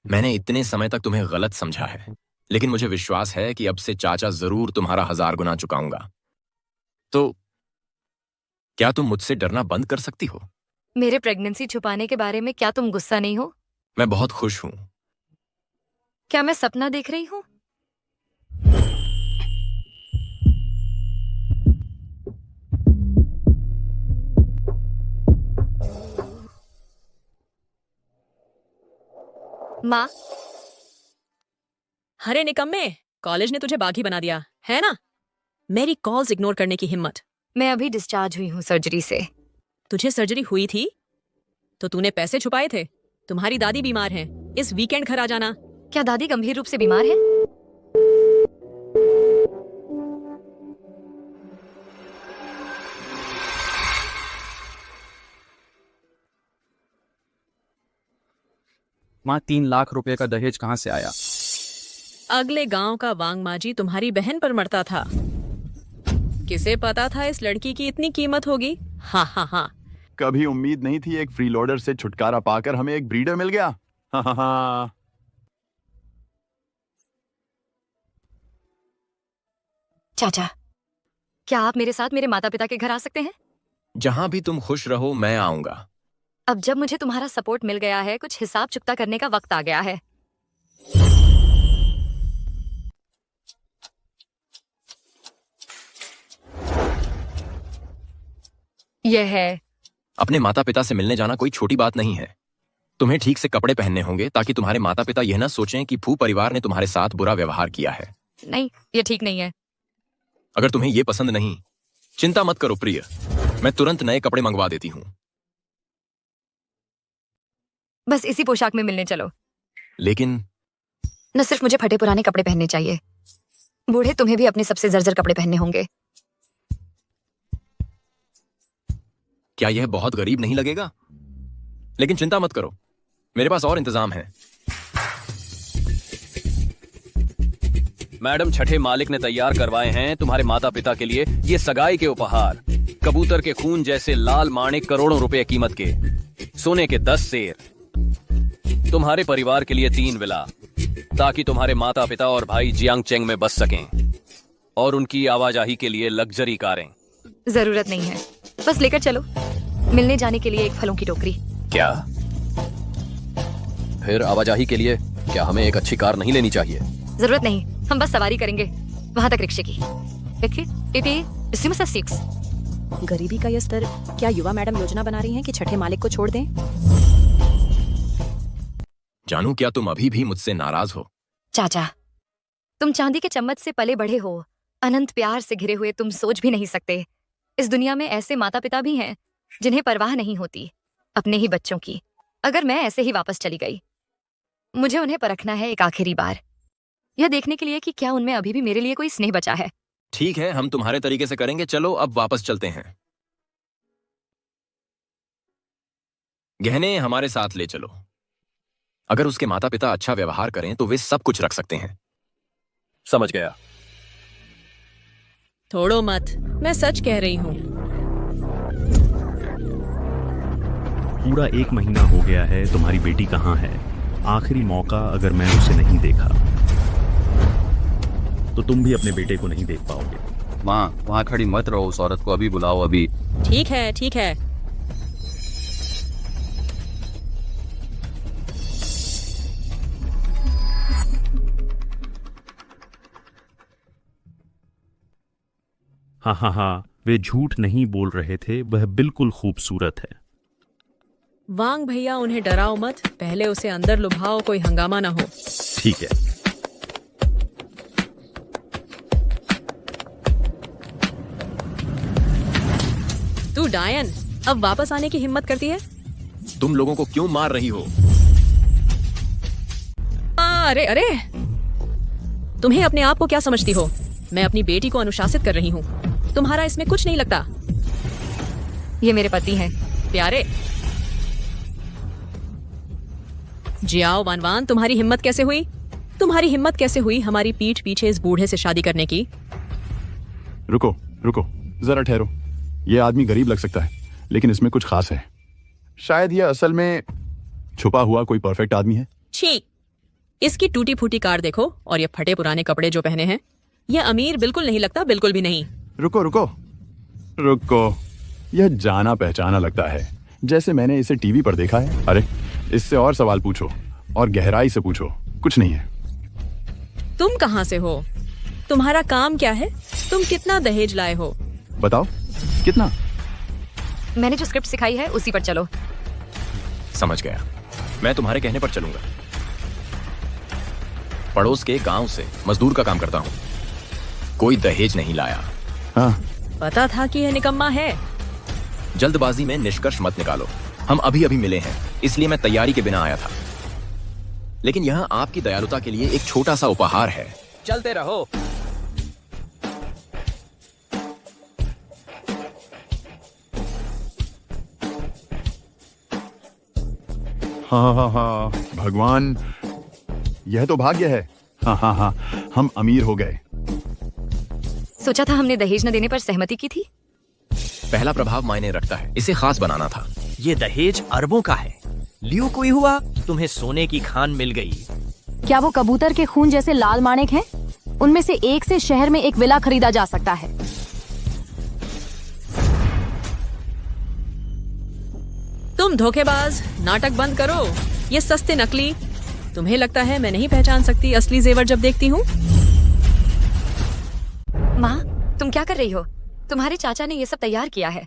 मैंने इतने समय तक तुम्हें गलत समझा है, लेकिन मुझे विश्वास है कि अब से चाचा जरूर तुम्हारा 1000 गुना चुकाऊंगा। तो क्या तुम मुझसे डरना बंद कर सकती हो? मेरे प्रेगनेंसी छुपाने के बारे में क्या तुम गुस्सा नहीं हो? मैं बहुत खुश हूं। क्या मैं सपना देख रही हूँ? माँ, अरे निकम्मे, कॉलेज ने तुझे बागी बना दिया है ना। मेरी कॉल्स इग्नोर करने की हिम्मत। मैं अभी डिस्चार्ज हुई हूँ सर्जरी से। तुझे सर्जरी हुई थी तो तूने पैसे छुपाए थे। तुम्हारी दादी बीमार है, इस वीकेंड घर आ जाना। क्या दादी गंभीर रूप से बीमार है? माँ 3 लाख रुपए का दहेज कहाँ से आया? अगले गांव का वांग माजी तुम्हारी बहन पर मरता था। किसे पता था इस लड़की की इतनी कीमत होगी? हाँ हाँ हाँ। कभी उम्मीद नहीं थी, एक फ्रीलोडर से छुटकारा पाकर हमें एक ब्रीडर मिल गया। हाँ हाँ हाँ। चाचा, क्या आप मेरे साथ मेरे माता पिता के घर आ सकते हैं? जहां भी तुम खुश रहो मैं आऊंगा। अब जब मुझे तुम्हारा सपोर्ट मिल गया है, कुछ हिसाब चुकता करने का वक्त आ गया है। यह है। अपने माता पिता से मिलने जाना कोई छोटी बात नहीं है। तुम्हें ठीक से कपड़े पहनने होंगे ताकि तुम्हारे माता पिता यह ना सोचें कि फू परिवार ने तुम्हारे साथ बुरा व्यवहार किया है। नहीं, ये ठीक नहीं है। अगर तुम्हें ये पसंद नहीं, चिंता मत करो प्रिय, मैं तुरंत नए कपड़े मंगवा देती हूँ। बस इसी पोशाक में मिलने चलो। लेकिन न सिर्फ मुझे फटे पुराने कपड़े पहनने चाहिए, बूढ़े तुम्हें भी अपने सबसे जर्जर कपड़े पहनने होंगे। क्या यह बहुत गरीब नहीं लगेगा? लेकिन चिंता मत करो, मेरे पास और इंतजाम है। मैडम, छठे मालिक ने तैयार करवाए हैं तुम्हारे माता पिता के लिए ये सगाई के उपहार। कबूतर के खून जैसे लाल माणिक, करोड़ों रुपए कीमत के, सोने के 10 सेर। तुम्हारे परिवार के लिए 3 विला, ताकि तुम्हारे माता पिता और भाई जियांग चेंग में बस सकें, और उनकी आवाजाही के लिए लग्जरी कारें। जरूरत नहीं है, बस लेकर चलो। मिलने जाने के लिए एक फलों की टोकरी। क्या? फिर आवाजाही के लिए क्या हमें एक अच्छी कार नहीं लेनी चाहिए? जरूरत नहीं, हम बस सवारी करेंगे वहां तक रिक्शे की। गरीबी का यह स्तर, क्या युवा मैडम योजना बना रही हैं कि छठे मालिक को छोड़ दें? जानू, क्या तुम अभी भी मुझसे नाराज हो? चाचा, तुम चांदी के चम्मच से पले बढ़े हो। अनंत प्यार से घिरे हुए तुम सोच भी नहीं सकते। इस दुनिया में ऐसे माता पिता भी हैं जिन्हें परवाह नहीं होती अपने ही बच्चों की। अगर मैं ऐसे ही वापस चली गई, मुझे उन्हें परखना है एक आखिरी बार, यह देखने के लिए कि क्या उनमें अभी भी मेरे लिए कोई स्नेह बचा है। ठीक है, हम तुम्हारे तरीके से करेंगे। चलो अब वापस चलते हैं। गहने हमारे साथ ले चलो। अगर उसके माता पिता अच्छा व्यवहार करें तो वे सब कुछ रख सकते हैं। समझ गया। थोड़ो मत, मैं सच कह रही हूँ। पूरा 1 महीना हो गया है। तुम्हारी बेटी कहाँ है? आखिरी मौका, अगर मैं उसे नहीं देखा तो तुम भी अपने बेटे को नहीं देख पाओगे। माँ, वहाँ खड़ी मत रहो, उस औरत को अभी बुलाओ। अभी। ठीक है, ठीक है। हाँ हाँ हाँ, वे झूठ नहीं बोल रहे थे, वह बिल्कुल खूबसूरत है। वांग भैया, उन्हें डराओ मत, पहले उसे अंदर लुभाओ, कोई हंगामा ना हो। ठीक है। तू डायन अब वापस आने की हिम्मत करती है? तुम लोगों को क्यों मार रही हो? अरे अरे, तुम्हें अपने आप को क्या समझती हो? मैं अपनी बेटी को अनुशासित कर रही हूँ, तुम्हारा इसमें कुछ नहीं लगता। ये मेरे पति हैं। प्यारे जियाओ वानवान, तुम्हारी हिम्मत कैसे हुई? तुम्हारी हिम्मत कैसे हुई हमारी पीठ पीछे इस बूढ़े से शादी करने की? रुको रुको, जरा ठहरो। ये आदमी गरीब लग सकता है, लेकिन इसमें कुछ खास है। शायद ये असल में छुपा हुआ कोई परफेक्ट आदमी है। छी, इसकी टूटी फूटी कार देखो और ये फटे पुराने कपड़े जो पहने हैं। ये अमीर बिल्कुल नहीं लगता, बिल्कुल भी नहीं। रुको रुको रुको, यह जाना पहचाना लगता है, जैसे मैंने इसे टीवी पर देखा है। अरे, इससे और सवाल पूछो। और गहराई से पूछो, कुछ नहीं है। तुम कहाँ से हो? तुम्हारा काम क्या है? तुम कितना दहेज लाए हो? बताओ, कितना? मैंने जो स्क्रिप्ट सिखाई है उसी पर चलो। समझ गया, मैं तुम्हारे कहने पर चलूंगा। पड़ोस के गांव से मजदूर का काम करता हूँ, कोई दहेज नहीं लाया। हाँ। पता था कि यह निकम्मा है। जल्दबाजी में निष्कर्ष मत निकालो, हम अभी अभी मिले हैं, इसलिए मैं तैयारी के बिना आया था। लेकिन यहाँ आपकी दयालुता के लिए एक छोटा सा उपहार है। चलते रहो। हाँ, भगवान, यह तो भाग्य है। हाँ, हम अमीर हो गए। सोचा था हमने दहेज न देने पर सहमति की थी। पहला प्रभाव मायने रखता है, इसे खास बनाना था। ये दहेज अरबों का है। लियो कोई हुआ, तुम्हें सोने की खान मिल गई। क्या वो कबूतर के खून जैसे लाल माणिक हैं? उनमें से एक से शहर में एक विला खरीदा जा सकता है। तुम धोखेबाज, नाटक बंद करो। ये सस्ते नकली। तुम्हें लगता है मैं नहीं पहचान सकती असली जेवर जब देखती हूँ? माँ, तुम क्या कर रही हो? तुम्हारे चाचा ने ये सब तैयार किया है।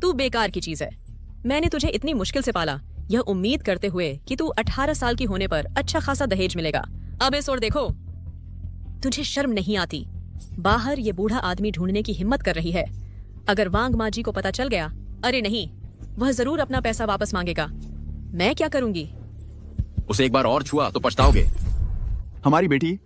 तू बेकार की चीज है। मैंने तुझे इतनी मुश्किल से पाला, यह उम्मीद करते हुए कि तू 18 साल की होने पर अच्छा खासा दहेज मिलेगा। अब इस ओर देखो, तुझे शर्म नहीं आती? बाहर ये बूढ़ा आदमी ढूंढने की हिम्मत कर रही है। अगर वांग माजी को पता चल गया, अरे नहीं, वह जरूर अपना पैसा वापस मांगेगा। मैं क्या करूंगी? उसे एक बार और छुआ तो पछताओगे। हमारी बेटी,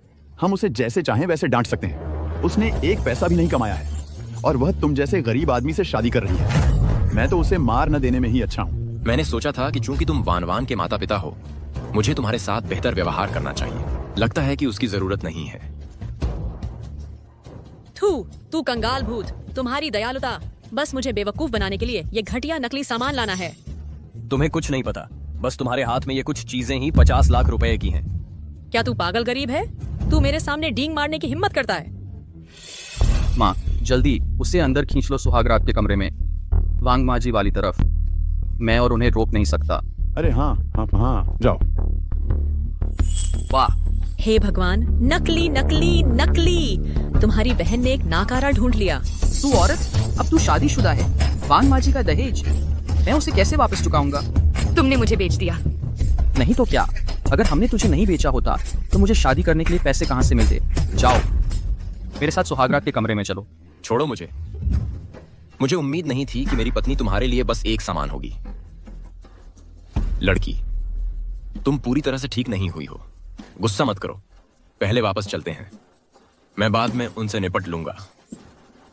हम उसे जैसे चाहें वैसे डांट सकते हैं। उसने एक पैसा भी नहीं कमाया है और वह तुम जैसे गरीब आदमी से शादी कर रही है। मैं तो उसे मार न देने में ही अच्छा हूँ। मैंने सोचा था कि चूंकि तुम वान के माता पिता हो, मुझे तुम्हारे साथ बेहतर व्यवहार करना चाहिए। लगता है कि उसकी जरूरत नहीं है। तू कंगाल भूत, तुम्हारी दयालुता बस मुझे बेवकूफ बनाने के लिए ये घटिया नकली सामान लाना है। तुम्हें कुछ नहीं पता, बस तुम्हारे हाथ में ये कुछ चीजें ही 50 लाख रुपए की हैं। क्या तू पागल गरीब है? तू मेरे सामने डींग मारने की हिम्मत करता है? माँ, जल्दी उसे अंदर खींच लो सुहागरात के कमरे में, वांग माजी वाली तरफ। मैं और उन्हें रोक नहीं सकता। अरे हाँ, जाओ। वाह, हे भगवान, नकली नकली नकली। तुम्हारी बहन ने एक नाकारा ढूंढ लिया। तू औरत, अब तू शादीशुदा है। वांग माजी का दहेज मैं उसे कैसे वापस चुकाऊंगा? तुमने मुझे बेच दिया। नहीं तो क्या? अगर हमने तुझे नहीं बेचा होता तो मुझे शादी करने के लिए पैसे कहाँ से मिलते? जाओ, मेरे साथ सुहागरात के कमरे में चलो। छोड़ो मुझे। मुझे उम्मीद नहीं थी कि मेरी पत्नी तुम्हारे लिए बस एक समान होगी। लड़की, तुम पूरी तरह से ठीक नहीं हुई हो। गुस्सा मत करो, पहले वापस चलते हैं। मैं बाद में उनसे निपट लूंगा।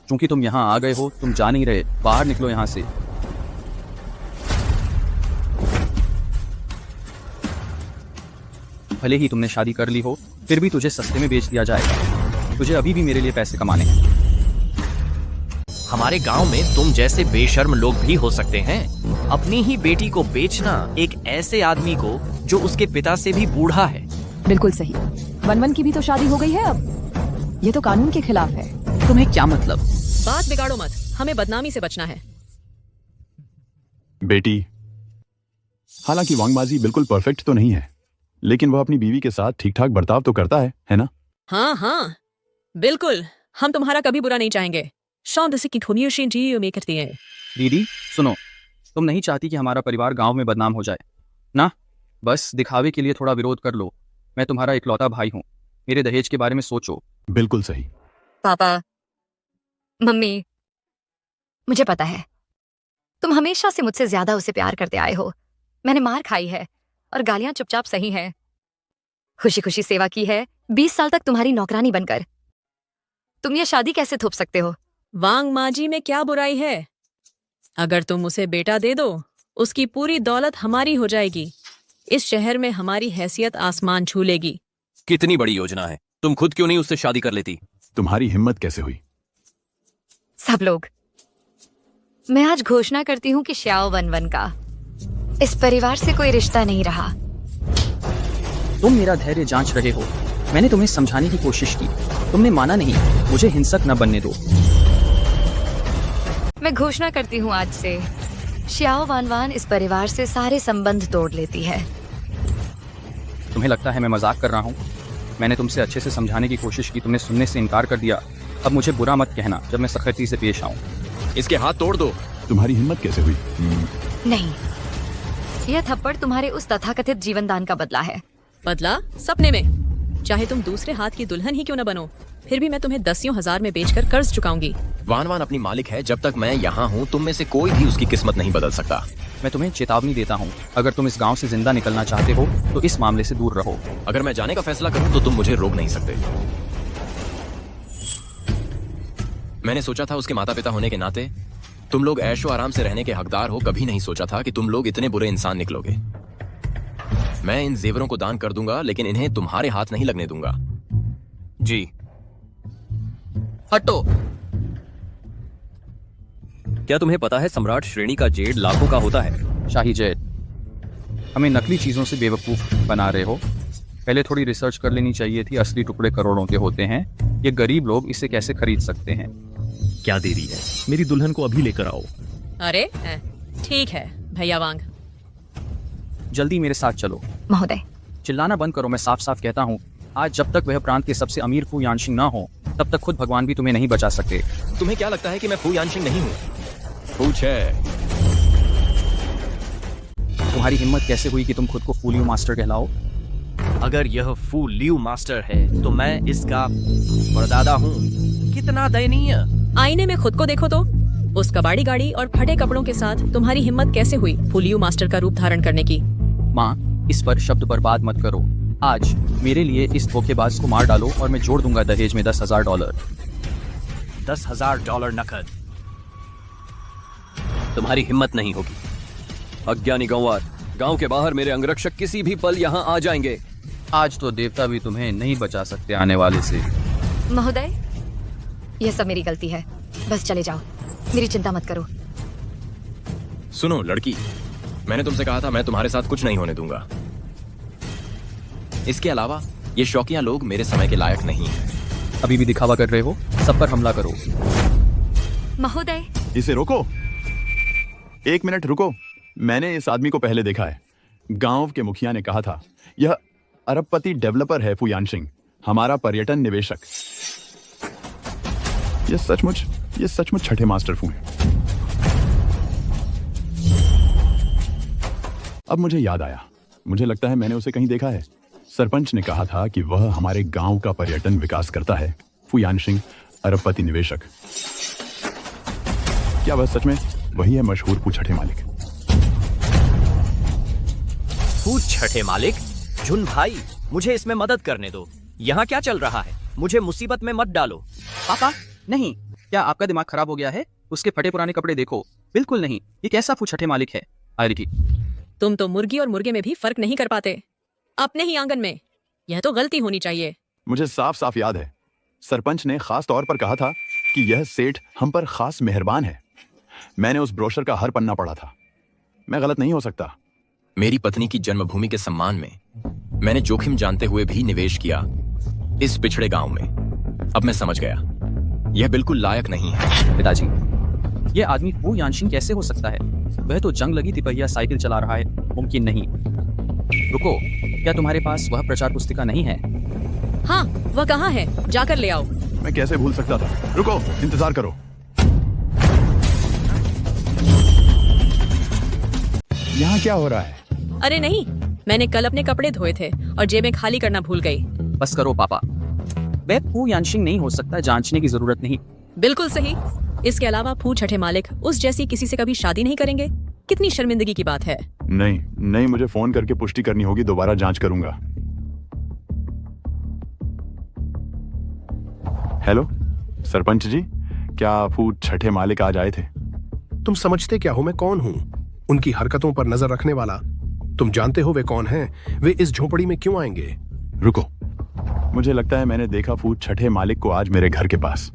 क्योंकि तुम यहाँ आ गए हो, तुम जा नहीं रहे। बाहर निकलो यहाँ से। भले ही तुमने शादी कर ली हो, फिर भी तुझे सस्ते में बेच दिया जाएगा। तुझे अभी भी मेरे लिए पैसे कमाने हैं। हमारे गांव में तुम जैसे बेशर्म लोग भी हो सकते हैं। अपनी ही बेटी को बेचना एक ऐसे आदमी को जो उसके पिता से भी बूढ़ा है। बिल्कुल सही। वन की भी तो शादी हो गई है अब। ये तो कानून के खिलाफ है। तुम्हें क्या मतलब? बात बिगाड़ो मत, हमें बदनामी से बचना है। बेटी, हालांकि वांग माजी बिल्कुल परफेक्ट तो नहीं है, लेकिन वह अपनी बीवी के साथ ठीक ठाक बर्ताव तो करता है ना? हाँ, बिल्कुल। हम तुम्हारा कभी बुरा नहीं चाहेंगे। करती है। दीदी सुनो, तुम नहीं चाहती कि हमारा परिवार गांव में बदनाम हो जाए ना? बस दिखावे के लिए थोड़ा विरोध कर लो। मैं तुम्हारा इकलौता भाई हूँ। मेरे दहेज के बारे में सोचो। बिल्कुल सही। पापा, मम्मी, मुझे पता है तुम हमेशा से मुझसे ज्यादा उसे प्यार करते आए हो। मैंने मार खाई है और गालियां चुपचाप सही हैं। खुशी खुशी सेवा की है 20 साल तक तुम्हारी नौकरानी बनकर। तुम ये शादी कैसे थोप सकते हो? वांग माजी में क्या बुराई है? अगर तुम उसे बेटा दे दो, उसकी पूरी दौलत हमारी हो जाएगी। इस शहर में हमारी हैसियत आसमान छू लेगी। कितनी बड़ी योजना है। तुम खुद क्यों नहीं उससे शादी कर लेती? तुम्हारी हिम्मत कैसे हुई? सब लोग, मैं आज घोषणा करती हूँ कि श्याओ वन का इस परिवार से कोई रिश्ता नहीं रहा। तुम मेरा धैर्य जांच रहे हो। मैंने तुम्हें समझाने की कोशिश की, तुमने माना नहीं। मुझे हिंसक न बनने दो। मैं घोषणा करती हूँ आज से श्याओ वानवान इस परिवार से सारे संबंध तोड़ लेती है। तुम्हें लगता है मैं मजाक कर रहा हूँ? मैंने तुमसे अच्छे से समझाने की कोशिश की, तुमने सुनने से इनकार कर दिया। अब मुझे बुरा मत कहना जब मैं सख्ती से पेश आऊँ। इसके हाथ तोड़ दो। तुम्हारी हिम्मत कैसे हुई? नहीं, यह थप्पड़ तुम्हारे उस तथाकथित जीवन दान का बदला है। बदला? सपने में। चाहे तुम दूसरे हाथ की दुल्हन ही क्यों न बनो, फिर भी मैं तुम्हें 10,000 में बेचकर कर्ज चुकाऊंगी। वान वान अपनी मालिक है। जब तक मैं यहाँ हूँ तुम में से कोई भी उसकी किस्मत नहीं बदल सकता। मैं तुम्हें चेतावनी देता हूँ, अगर तुम इस गांव से जिंदा निकलना चाहते हो तो इस मामले से दूर रहो। अगर मैं जाने का फैसला करूँ तो तुम मुझे रोक नहीं सकते। मैंने सोचा था उसके माता पिता होने के नाते तुम लोग ऐशो आराम से रहने के हकदार हो। कभी नहीं सोचा था कि तुम लोग इतने बुरे इंसान निकलोगे। मैं इन जेवरों को दान कर दूंगा, लेकिन इन्हें तुम्हारे हाथ नहीं लगने दूंगा। जी। हटो। क्या तुम्हें पता है सम्राट श्रेणी का जेड लाखों का होता है? शाही जेड, हमें नकली चीजों से बेवकूफ बना रहे हो। पहले थोड़ी रिसर्च कर लेनी चाहिए थी। असली टुकड़े करोड़ों के होते हैं। ये गरीब लोग इसे कैसे खरीद सकते हैं? क्या देरी है, मेरी दुल्हन को अभी लेकर आओ। अरे ठीक है भैया वांग। जल्दी मेरे साथ चलो। महोदय, चिल्लाना बंद करो, मैं साफ साफ कहता हूँ। आज जब तक वह प्रांत के सबसे अमीर फू यानशिंग ना हो, तब तक खुद भगवान भी तुम्हें नहीं बचा सकते। तुम्हें क्या लगता है कि मैं फू यानशिंग नहीं हूँ? पूछ है। तुम्हारी हिम्मत कैसे हुई कि तुम खुद को फूलियो मास्टर कहलाओ? अगर यह फू लियू मास्टर है तो मैं इसका परदादा हूँ। कितना दयनीय। आईने में खुद को देखो तो। उस कबाड़ी गाड़ी और फटे कपड़ों के साथ तुम्हारी हिम्मत कैसे हुई फुलियो मास्टर का रूप धारण करने की? माँ, इस पर शब्द बर्बाद मत करो। आज मेरे लिए इस धोखेबाज को मार डालो और मैं जोड़ दूंगा दहेज में $10,000। $10,000 नकद। तुम्हारी हिम्मत नहीं होगी। अज्ञानी गंवार, गांव के बाहर मेरे अंगरक्षक किसी भी पल यहाँ आ जाएंगे। आज तो देवता भी तुम्हें नहीं बचा सकते आने वाले से। महोदय, यह सब मेरी गलती है। बस चले जाओ, मेरी चिंता मत करो। सुनो लड़की, मैंने तुमसे कहा था मैं तुम्हारे साथ कुछ नहीं होने दूंगा। इसके अलावा ये शौकिया लोग मेरे समय के लायक नहीं हैं। अभी भी दिखावा कर रहे हो? सब पर हमला करो। महोदय, इसे रोको। 1 मिनट रुको। मैंने इस आदमी को पहले देखा है। गांव के मुखिया ने कहा था यह अरबपति डेवलपर है फू यानशिंग, हमारा पर्यटन निवेशक। ये सचमुच छठे मास्टर फू हैं। अब मुझे याद आया, मुझे लगता है मैंने उसे कहीं देखा है। सरपंच ने कहा था कि वह हमारे गांव का पर्यटन विकास करता है। फू यानशिंग, अरबपति निवेशक। क्या वह सच में वही है मशहूर फू छठे मालिक? फू छठे मालिक? झुन भाई, मुझे इसमें मदद करने दो। यहाँ क्या चल रहा है? मुझे मुसीबत में मत डालो। पापा, नहीं। क्या आपका दिमाग खराब हो गया है? उसके फटे पुराने कपड़े देखो। बिल्कुल नहीं, ये कैसा फू छठे मालिक है? आयरिटी, तुम तो मुर्गी और मुर्गे में भी फर्क नहीं कर पाते अपने ही आंगन में। यह तो गलती होनी चाहिए। मुझे साफ साफ याद है, सरपंच ने खास तौर पर कहा था कि यह सेठ हम पर खास मेहरबान है। मैंने उस ब्रोशर का हर पन्ना पढ़ा था। मैं गलत नहीं हो सकता। मेरी पत्नी की जन्मभूमि के सम्मान में मैंने जोखिम जानते हुए भी निवेश किया इस पिछड़े गांव में। अब मैं समझ गया, यह बिल्कुल लायक नहीं है। पिताजी, यह आदमी फू यानशिंग कैसे हो सकता है? वह तो जंग लगी तिपहिया साइकिल चला रहा है। मुमकिन नहीं। रुको, क्या तुम्हारे पास वह प्रचार पुस्तिका नहीं है? हाँ, वह कहाँ है? जाकर ले आओ। मैं कैसे भूल सकता था। रुको, इंतजार करो। यहाँ क्या हो रहा है? अरे नहीं, मैंने कल अपने कपड़े धोए थे और जेबें खाली करना भूल गई। बस करो पापा, वह फू यानशिंग नहीं हो सकता। जांचने की जरूरत नहीं। बिल्कुल सही। इसके अलावा फू छठे मालिक उस जैसी किसी से कभी शादी नहीं करेंगे। कितनी शर्मिंदगी की बात है। नहीं, मुझे फोन करके पुष्टि करनी होगी। दोबारा जांच करूंगा। हेलो सरपंच जी, क्या फू छठे मालिक आज आए थे? तुम समझते क्या हो मैं कौन हूँ? उनकी हरकतों पर नजर रखने वाला। तुम जानते हो वे कौन हैं? वे इस झोपड़ी में क्यों आएंगे? रुको, मुझे लगता है मैंने देखा फू छठे मालिक को आज मेरे घर के पास।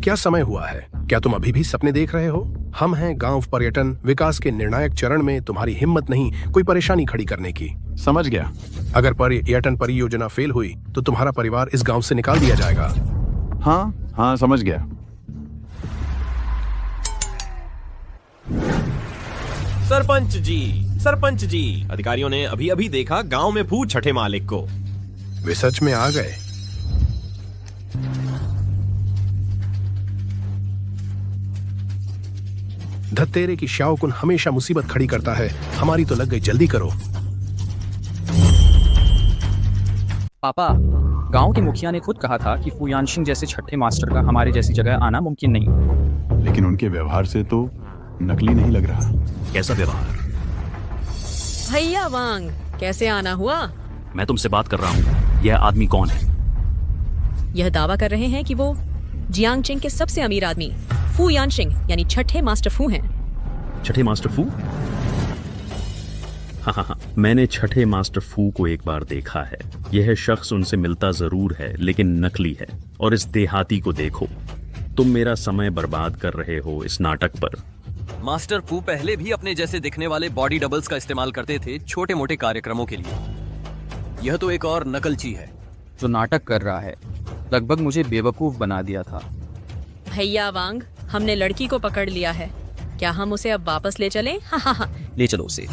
क्या समय हुआ है? क्या तुम अभी भी सपने देख रहे हो? हम हैं गांव पर्यटन विकास के निर्णायक चरण में। तुम्हारी हिम्मत नहीं कोई परेशानी खड़ी करने की। समझ गया। अगर पर्यटन परियोजना फेल हुई तो तुम्हारा परिवार इस गांव से निकाल दिया जाएगा। हाँ, समझ गया। सरपंच जी, अधिकारियों ने अभी अभी देखा गांव में भूत छठे मालिक को। वे सच में आ गए। धत्तेरे की श्याओकुन हमेशा मुसीबत खड़ी करता है, हमारी तो लग गई, जल्दी करो। पापा, गांव के मुखिया ने खुद कहा था कि फुयानशिंग जैसे छठे मास्टर का हमारे जैसी जगह आना मुमकिन नहीं। लेकिन उनके व्यवहार से तो नकली नहीं लग रहा। कैसा व्यवहार? भैया वांग, कैसे आना हुआ? मैं तुमसे बात कर रहा हूँ। यह आदमी कौन है? यह दावा कर रहे हैं कि वो जियांगचिंग के सबसे अमीर आदमी फू यानशिंग यानी छठे मास्टर फू हैं। छठे मास्टर फू? हाँ, मैंने छठे मास्टर फू को एक बार देखा है। यह शख्स उनसे मिलता जरूर है लेकिन नकली है। और इस देहाती को देखो। तुम मेरा समय बर्बाद कर रहे हो इस नाटक पर। मास्टर फू पहले भी अपने जैसे दिखने वाले बॉडी डबल्स का इस्तेमाल करते थे छोटे मोटे कार्यक्रमों के लिए। यह तो एक और नकलची है जो नाटक कर रहा है। लगभग मुझे बेवकूफ बना दिया था। भैया वांग, हमने लड़की को पकड़ लिया है। क्या हम उसे अब वापस ले चलें? हाँ। ले चलो उसे।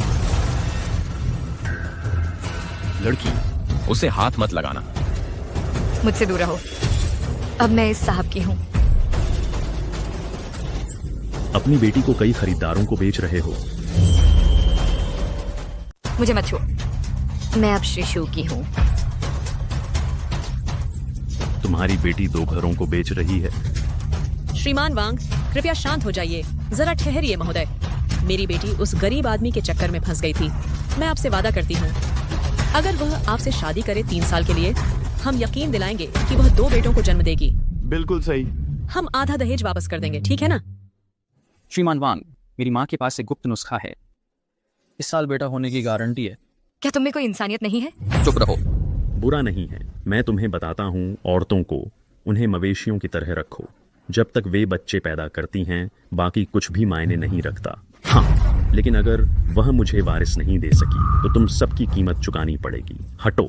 लड़की, उसे हाथ मत लगाना। मुझसे दूर रहो। अब मैं इस साहब की हूँ। अपनी बेटी को कई खरीदारों को बेच रहे हो। मुझे मत छुओ। मैं अब श्रीशु की हूँ। तुम्हारी बेटी 2 घरों को बेच रही है। श्रीमान वांग, कृपया शांत हो जाइए। जरा ठहरिए महोदय। मेरी बेटी उस गरीब आदमी के चक्कर में फंस गई थी। मैं आपसे वादा करती हूँ, अगर वह आपसे शादी करे 3 साल के लिए, हम यकीन दिलाएंगे कि वह 2 बेटों को जन्म देगी। बिल्कुल सही। हम आधा दहेज वापस कर देंगे, ठीक है ना? श्रीमान वांग, मेरी माँ के पास एक गुप्त नुस्खा है। इस साल बेटा होने की गारंटी है। क्या तुम में कोई इंसानियत नहीं है? चुप रहो। बुरा नहीं है। मैं तुम्हें बताता हूँ, औरतों को उन्हें मवेशियों की तरह रखो। जब तक वे बच्चे पैदा करती हैं, बाकी कुछ भी मायने नहीं रखता। हाँ, लेकिन अगर वह मुझे वारिस नहीं दे सकी तो तुम सबकी कीमत चुकानी पड़ेगी। हटो।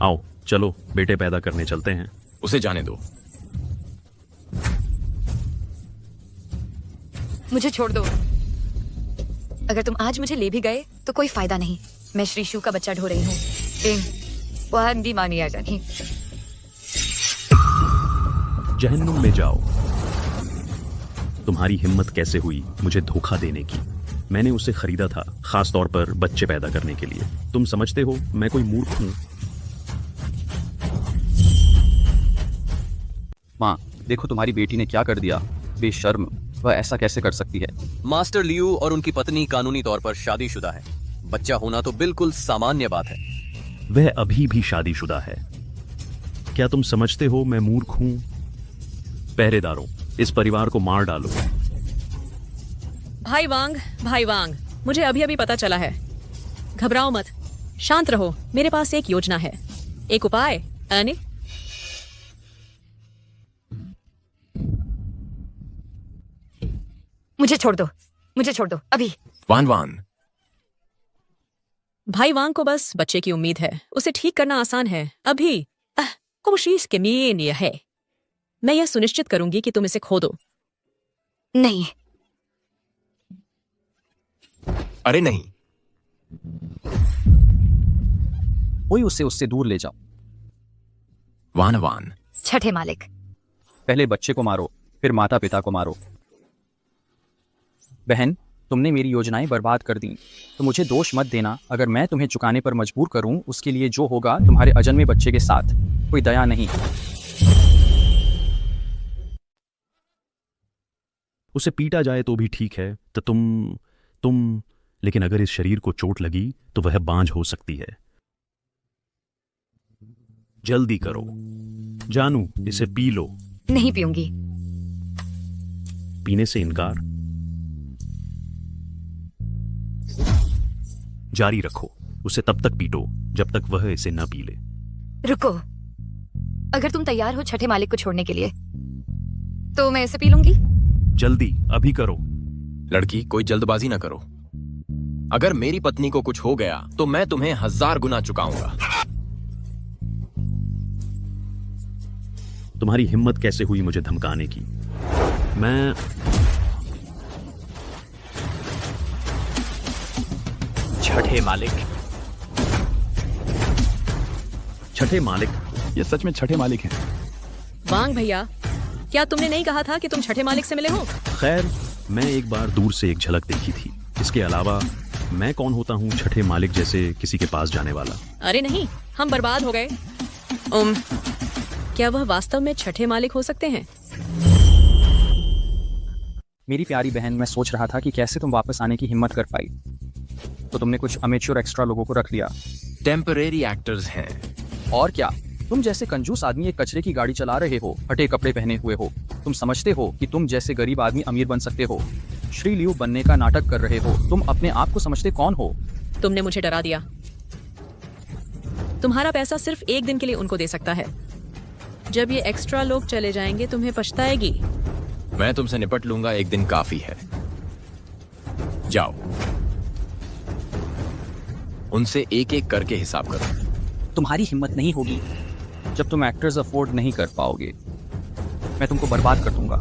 आओ चलो, बेटे पैदा करने चलते हैं। उसे जाने दो। मुझे छोड़ दो। अगर तुम आज मुझे ले भी गए तो कोई फायदा नहीं। मैं श्रीशु का बच्चा ढो रही हूँ। वह मानी आ जानी। जहन्नुम में जाओ। तुम्हारी हिम्मत कैसे हुई मुझे धोखा देने की? मैंने उसे खरीदा था खास तौर पर बच्चे पैदा करने के लिए। तुम समझते हो मैं कोई मूर्ख हूं? माँ, देखो तुम्हारी बेटी ने क्या कर दिया। बेशर्म, वह ऐसा कैसे कर सकती है? मास्टर लियू और उनकी पत्नी कानूनी तौर पर शादीशुदा है। बच्चा होना तो बिल्कुल सामान्य बात है। वह अभी भी शादीशुदा है। क्या तुम समझते हो मैं मूर्ख हूं? पहरेदारों, इस परिवार को मार डालो। भाई वांग, मुझे अभी अभी पता चला है। घबराओ मत, शांत रहो। मेरे पास एक योजना है, एक उपाय। अनिल, मुझे छोड़ दो अभी। वान, भाई वांग को बस बच्चे की उम्मीद है। उसे ठीक करना आसान है। अभी कोशिश के लिए है। मैं यह सुनिश्चित करूंगी कि तुम इसे खो दो। नहीं। अरे नहीं। कोई उससे दूर ले जाओ। वान, छठे मालिक, पहले बच्चे को मारो, फिर माता पिता को मारो। बहन, तुमने मेरी योजनाएं बर्बाद कर दी, तो मुझे दोष मत देना। अगर मैं तुम्हें चुकाने पर मजबूर करूं, उसके लिए जो होगा तुम्हारे अजन्मे बच्चे के साथ। कोई दया नहीं। उसे पीटा जाए तो भी ठीक है। तो तुम लेकिन अगर इस शरीर को चोट लगी तो वह बांझ हो सकती है। जल्दी करो। जानू, इसे पी लो। नहीं पीऊंगी। पीने से इनकार? जारी रखो। उसे तब तक पीटो जब तक वह इसे न पी ले। रुको, अगर तुम तैयार हो छठे मालिक को छोड़ने के लिए तो मैं इसे पी लूंगी। जल्दी, अभी करो। लड़की, कोई जल्दबाजी ना करो। अगर मेरी पत्नी को कुछ हो गया तो मैं तुम्हें 1000 गुना चुकाऊंगा। तुम्हारी हिम्मत कैसे हुई मुझे धमकाने की? मैं छठे मालिक। छठे मालिक। ये सच में छठे मालिक हैं। वांग भैया, क्या तुमने नहीं कहा था कि तुम छठे मालिक से मिले हो? खैर, मैं एक बार दूर से एक झलक देखी थी। इसके अलावा मैं कौन होता हूँ छठे मालिक जैसे किसी के पास जाने वाला? अरे नहीं, हम बर्बाद हो गए। क्या वह वास्तव में छठे मालिक हो सकते हैं? मेरी प्यारी बहन, मैं सोच रहा था कि कैसे तुम वापस आने की हिम्मत कर पाई, तो तुमने कुछ अमेच्योर एक्स्ट्रा लोगों को रख लिया। टेम्परेरी एक्टर्स हैं। और क्या, तुम जैसे कंजूस आदमी एक कचरे की गाड़ी चला रहे हो, फटे कपड़े पहने हुए हो। तुम समझते हो कि तुम जैसे गरीब आदमी अमीर बन सकते हो। श्री लियू बनने का नाटक कर रहे हो। तुम अपने आप को समझते कौन हो? तुमने मुझे डरा दिया। तुम्हारा पैसा सिर्फ एक दिन के लिए उनको दे सकता है। जब ये एक्स्ट्रा लोग चले जाएंगे तुम्हें पछताएगी। मैं तुमसे निपट लूंगा, एक दिन काफी है। जाओ, उनसे एक एक करके हिसाब करो। तुम्हारी हिम्मत नहीं होगी। जब तुम एक्टर्स अफोर्ड नहीं कर पाओगे, मैं तुमको बर्बाद कर दूंगा।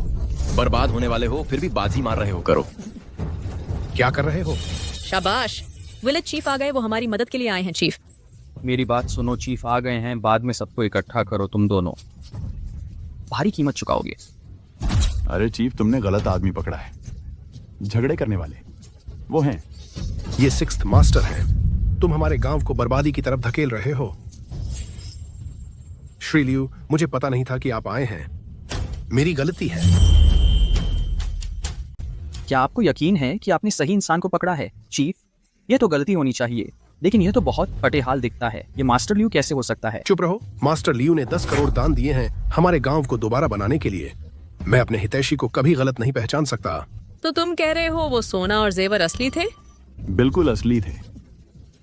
बर्बाद होने वाले हो, फिर भी बाजी मार रहे हो। करो। क्या कर रहे हो? शाबाश, विलेज चीफ आ गए, वो हमारी मदद के लिए आए हैं। चीफ, मेरी बात सुनो। चीफ आ गए हैं, बाद में सबको इकट्ठा करो। तुम दोनों भारी कीमत चुकाओगे। अरे चीफ, तुमने गलत आदमी पकड़ा है। झगड़े करने वाले वो हैं। ये सिक्स्थ मास्टर है। तुम हमारे गांव को बर्बादी की तरफ धकेल रहे हो। श्री लियू, मुझे पता नहीं था कि आप आए हैं। मेरी गलती है। क्या आपको यकीन है कि आपने सही इंसान को पकड़ा है? चीफ, ये तो गलती होनी चाहिए, लेकिन यह तो बहुत फटेहाल दिखता है। ये मास्टर लियू कैसे हो सकता है? चुप रहो। मास्टर लियू ने 10 करोड़ दान दिए हैं हमारे गांव को दोबारा बनाने के लिए। मैं अपने हितैषी को कभी गलत नहीं पहचान सकता। तो तुम कह रहे हो वो सोना और जेवर असली थे? बिल्कुल असली थे।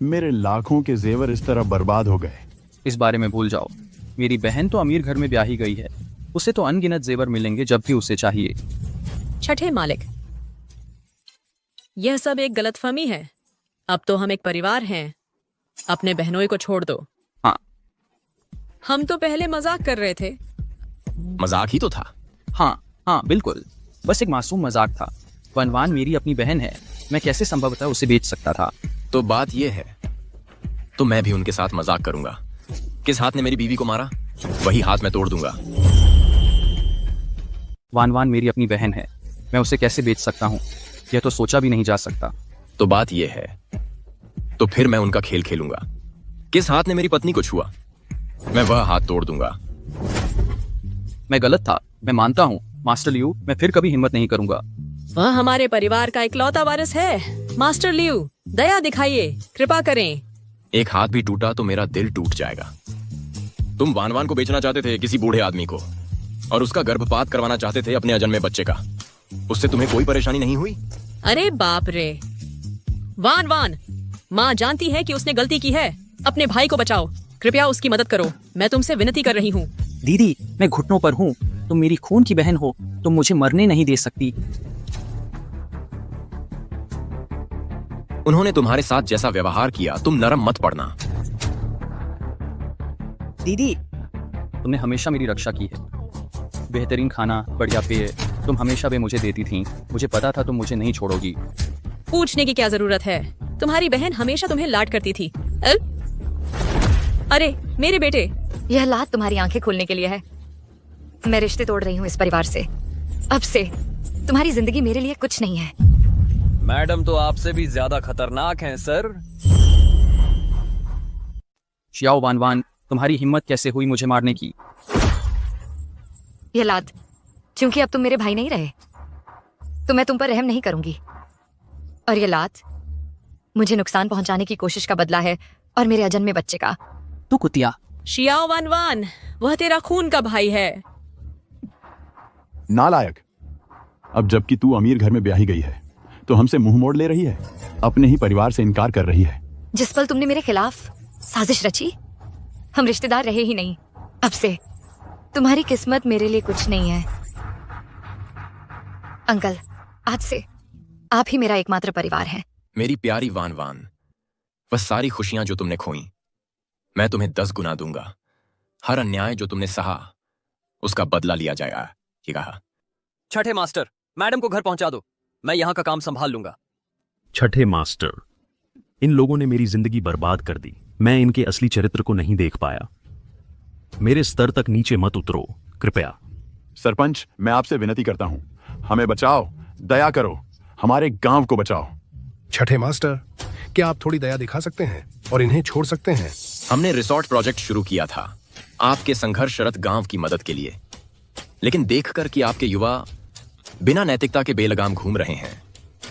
मेरे लाखों के जेवर इस तरह बर्बाद हो गए। इस बारे में भूल जाओ। मेरी बहन तो अमीर घर में ब्याही गई है। उसे तो अनगिनत जेवर मिलेंगे जब भी उसे चाहिए। छठे मालिक, यह सब एक गलतफहमी है। अब तो हम एक परिवार हैं। अपने बहनोई को छोड़ दो। हाँ, हम तो पहले मजाक कर रहे थे। मजाक ही तो था। हाँ, बिल्कुल, बस एक मासूम मजाक था। वनवान मेरी अपनी बहन है। मैं कैसे संभवतः उसे बेच सकता था? तो बात यह है, तो मैं भी उनके साथ मजाक करूंगा। किस हाथ ने मेरी बीवी को मारा, वही हाथ मैं तोड़ दूंगा। वान मेरी अपनी बहन है। मैं उसे कैसे बेच सकता हूँ? यह तो सोचा भी नहीं जा सकता। तो बात यह है, तो फिर मैं उनका खेल खेलूंगा। किस हाथ ने मेरी पत्नी को छुआ, मैं वह हाथ तोड़ दूंगा। मैं गलत था, मैं मानता हूँ। मास्टर लियू, मैं फिर कभी हिम्मत नहीं करूंगा। वह हमारे परिवार का इकलौता वारिस है। मास्टर लियू, दया दिखाइए, कृपा करें। एक हाथ भी टूटा तो मेरा दिल टूट जाएगा। तुम वान को बेचना चाहते थे किसी बूढ़े आदमी को, और उसका गर्भपात करवाना चाहते थे अपने अजन्मे बच्चे का। उससे तुम्हें कोई परेशानी नहीं हुई? अरे बाप रे, वान, माँ जानती है कि उसने गलती की है। अपने भाई को बचाओ, कृपया उसकी मदद करो। मैं तुमसे विनती कर रही हूँ। दीदी, मैं घुटनों पर हूँ। तुम मेरी खून की बहन हो। तुम मुझे मरने नहीं दे सकती। उन्होंने तुम्हारे साथ जैसा व्यवहार किया, तुम नरम मत पड़ना। दीदी, तुमने हमेशा मेरी रक्षा की है। बेहतरीन खाना, बढ़िया पेय, तुम हमेशा वे मुझे देती थीं। मुझे पता था तुम मुझे नहीं छोड़ोगी। पूछने की क्या जरूरत है? तुम्हारी बहन हमेशा तुम्हें लाड करती थी। अरे मेरे बेटे, यह लात तुम्हारी आंखें खोलने के लिए है। मैं रिश्ते तोड़ रही हूँ इस परिवार से। अब से तुम्हारी जिंदगी मेरे लिए कुछ नहीं है। मैडम तो आपसे भी ज्यादा खतरनाक हैं सर। शियाओ वान, तुम्हारी हिम्मत कैसे हुई मुझे मारने की? यह लात, क्योंकि अब तुम मेरे भाई नहीं रहे, तो मैं तुम पर रहम नहीं करूंगी। और यह लात मुझे नुकसान पहुंचाने की कोशिश का बदला है, और मेरे अजन्मे बच्चे का। तू कुतिया। शियाओ वान, वह तेरा खून का भाई है। नालायक। अब जबकि तू अमीर घर में ब्याही गई है, तो हमसे मुंह मोड़ ले रही है। अपने ही परिवार से इनकार कर रही है। जिस पल तुमने मेरे खिलाफ साजिश रची, हम रिश्तेदार रहे ही नहीं। अब से तुम्हारी किस्मत मेरे लिए कुछ नहीं है। अंकल, आज से आप ही मेरा एकमात्र परिवार है। मेरी प्यारी वान, वह सारी खुशियां जो तुमने खोई, मैं तुम्हें 10 गुना दूंगा। हर अन्याय जो तुमने सहा, उसका बदला लिया जाएगा। ये कहा। छठे मास्टर, मैडम को घर पहुंचा दो। मैं यहाँ का काम संभाल लूंगा। छठे मास्टर, इन लोगों ने मेरी जिंदगी बर्बाद कर दी। मैं इनके असली चरित्र को नहीं देख पाया। मेरे स्तर तक नीचे मत उतरो, कृपया। सरपंच, मैं आपसे विनती करता हूँ, हमें बचाओ, दया करो, हमारे गांव को बचाओ। छठे मास्टर, क्या आप थोड़ी दया दिखा सकते हैं और इन्हें छोड़ सकते हैं? हमने रिसोर्ट प्रोजेक्ट शुरू किया था आपके संघर्षरत गांव की मदद के लिए, लेकिन देखकर कि आपके युवा बिना नैतिकता के बेलगाम घूम रहे हैं,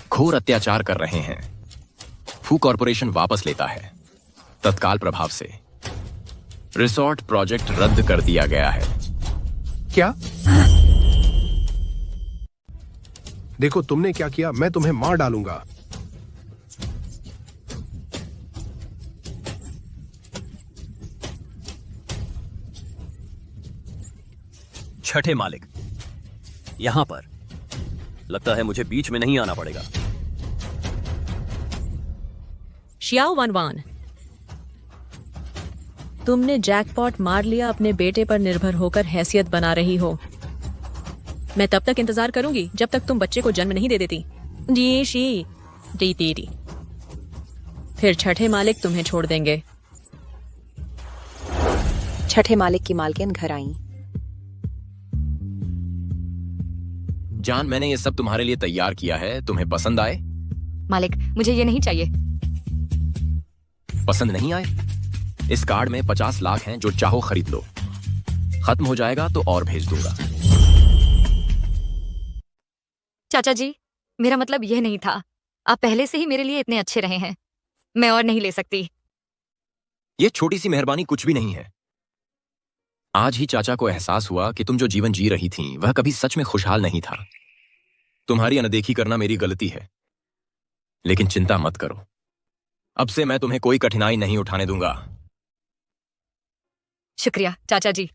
घोर अत्याचार कर रहे हैं, फू कॉरपोरेशन वापस लेता है। तत्काल प्रभाव से रिसोर्ट प्रोजेक्ट रद्द कर दिया गया है। क्या? देखो तुमने क्या किया, मैं तुम्हें मार डालूंगा। छठे मालिक, यहां पर लगता है मुझे बीच में नहीं आना पड़ेगा। शियाओ वानवान, तुमने जैकपॉट मार लिया, अपने बेटे पर निर्भर होकर हैसियत बना रही हो। मैं तब तक इंतजार करूंगी जब तक तुम बच्चे को जन्म नहीं दे देती। जी शी डी तेरी। फिर छठे मालिक तुम्हें छोड़ देंगे। छठे मालिक की मालकिन घर आई। जान, मैंने ये सब तुम्हारे लिए तैयार किया है, तुम्हें पसंद आए? मालिक, मुझे ये नहीं चाहिए। पसंद नहीं आए? इस कार्ड में 50 लाख हैं, जो चाहो खरीद लो। खत्म हो जाएगा तो और भेज दूंगा। चाचा जी, मेरा मतलब यह नहीं था। आप पहले से ही मेरे लिए इतने अच्छे रहे हैं, मैं और नहीं ले सकती। ये छोटी सी मेहरबानी कुछ भी नहीं है। आज ही चाचा को एहसास हुआ कि तुम जो जीवन जी रही थीं, वह कभी सच में खुशहाल नहीं था। तुम्हारी अनदेखी करना मेरी गलती है, लेकिन चिंता मत करो, अब से मैं तुम्हें कोई कठिनाई नहीं उठाने दूंगा। शुक्रिया चाचा जी।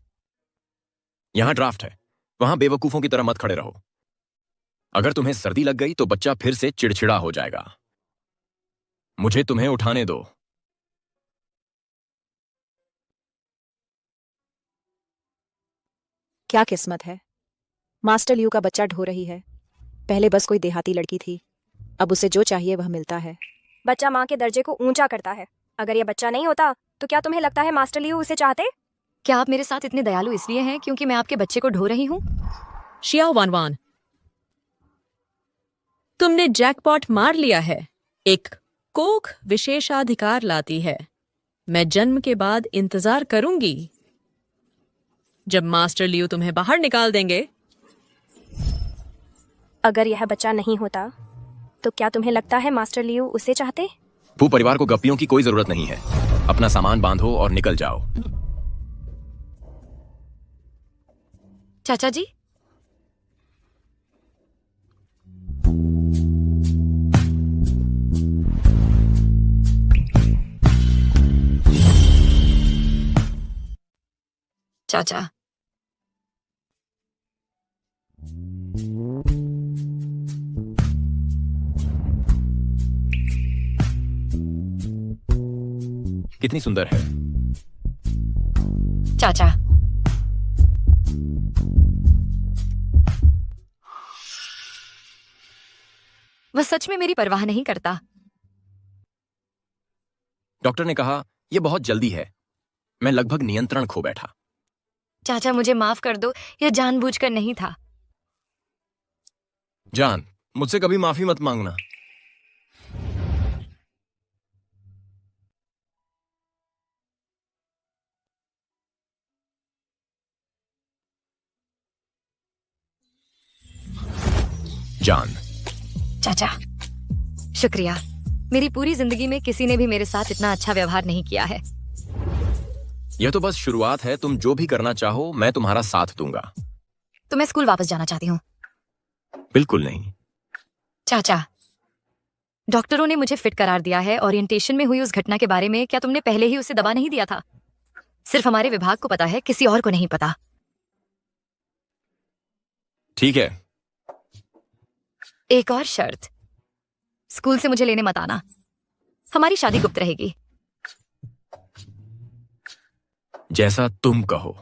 यहां ड्राफ्ट है, वहां बेवकूफों की तरह मत खड़े रहो। अगर तुम्हें सर्दी लग गई तो बच्चा फिर से चिड़चिड़ा हो जाएगा। मुझे तुम्हें उठाने दो। क्या किस्मत है, मास्टर लियू का बच्चा ढो रही है। पहले बस कोई देहाती लड़की थी, अब उसे जो चाहिए वह मिलता है। बच्चा माँ के दर्जे को ऊंचा करता है। अगर ये बच्चा नहीं होता तो क्या तुम्हें लगता है मास्टर लियू उसे चाहते? क्या आप मेरे साथ इतने दयालु इसलिए हैं क्योंकि मैं आपके बच्चे को ढो रही हूँ? शियाओ वानवान, तुमने जैकपॉट मार लिया है। एक कोख विशेषाधिकार लाती है। मैं जन्म के बाद इंतजार करूंगी जब मास्टर लियू तुम्हें बाहर निकाल देंगे। अगर यह बच्चा नहीं होता तो क्या तुम्हें लगता है मास्टर लियू उसे चाहते? भू परिवार को गप्पियों की कोई जरूरत नहीं है। अपना सामान बांधो और निकल जाओ। चाचा जी, चाचा, कितनी सुंदर है। चाचा, वह सच में मेरी परवाह नहीं करता। डॉक्टर ने कहा यह बहुत जल्दी है। मैं लगभग नियंत्रण खो बैठा। चाचा, मुझे माफ कर दो, यह जानबूझकर नहीं था। जान, मुझसे कभी माफी मत मांगना। जान। चाचा, शुक्रिया। मेरी पूरी जिंदगी में किसी ने भी मेरे साथ इतना अच्छा व्यवहार नहीं किया है। यह तो बस शुरुआत है। तुम जो भी करना चाहो मैं तुम्हारा साथ दूंगा। तो मैं स्कूल वापस जाना चाहती हूँ। बिल्कुल नहीं। चाचा, डॉक्टरों ने मुझे फिट करार दिया है। ओरिएंटेशन में हुई उस घटना के बारे में क्या तुमने पहले ही उसे दबा नहीं दिया था? सिर्फ हमारे विभाग को पता है, किसी और को नहीं पता। ठीक है। एक और शर्त, स्कूल से मुझे लेने मत आना। हमारी शादी गुप्त रहेगी। जैसा तुम कहो।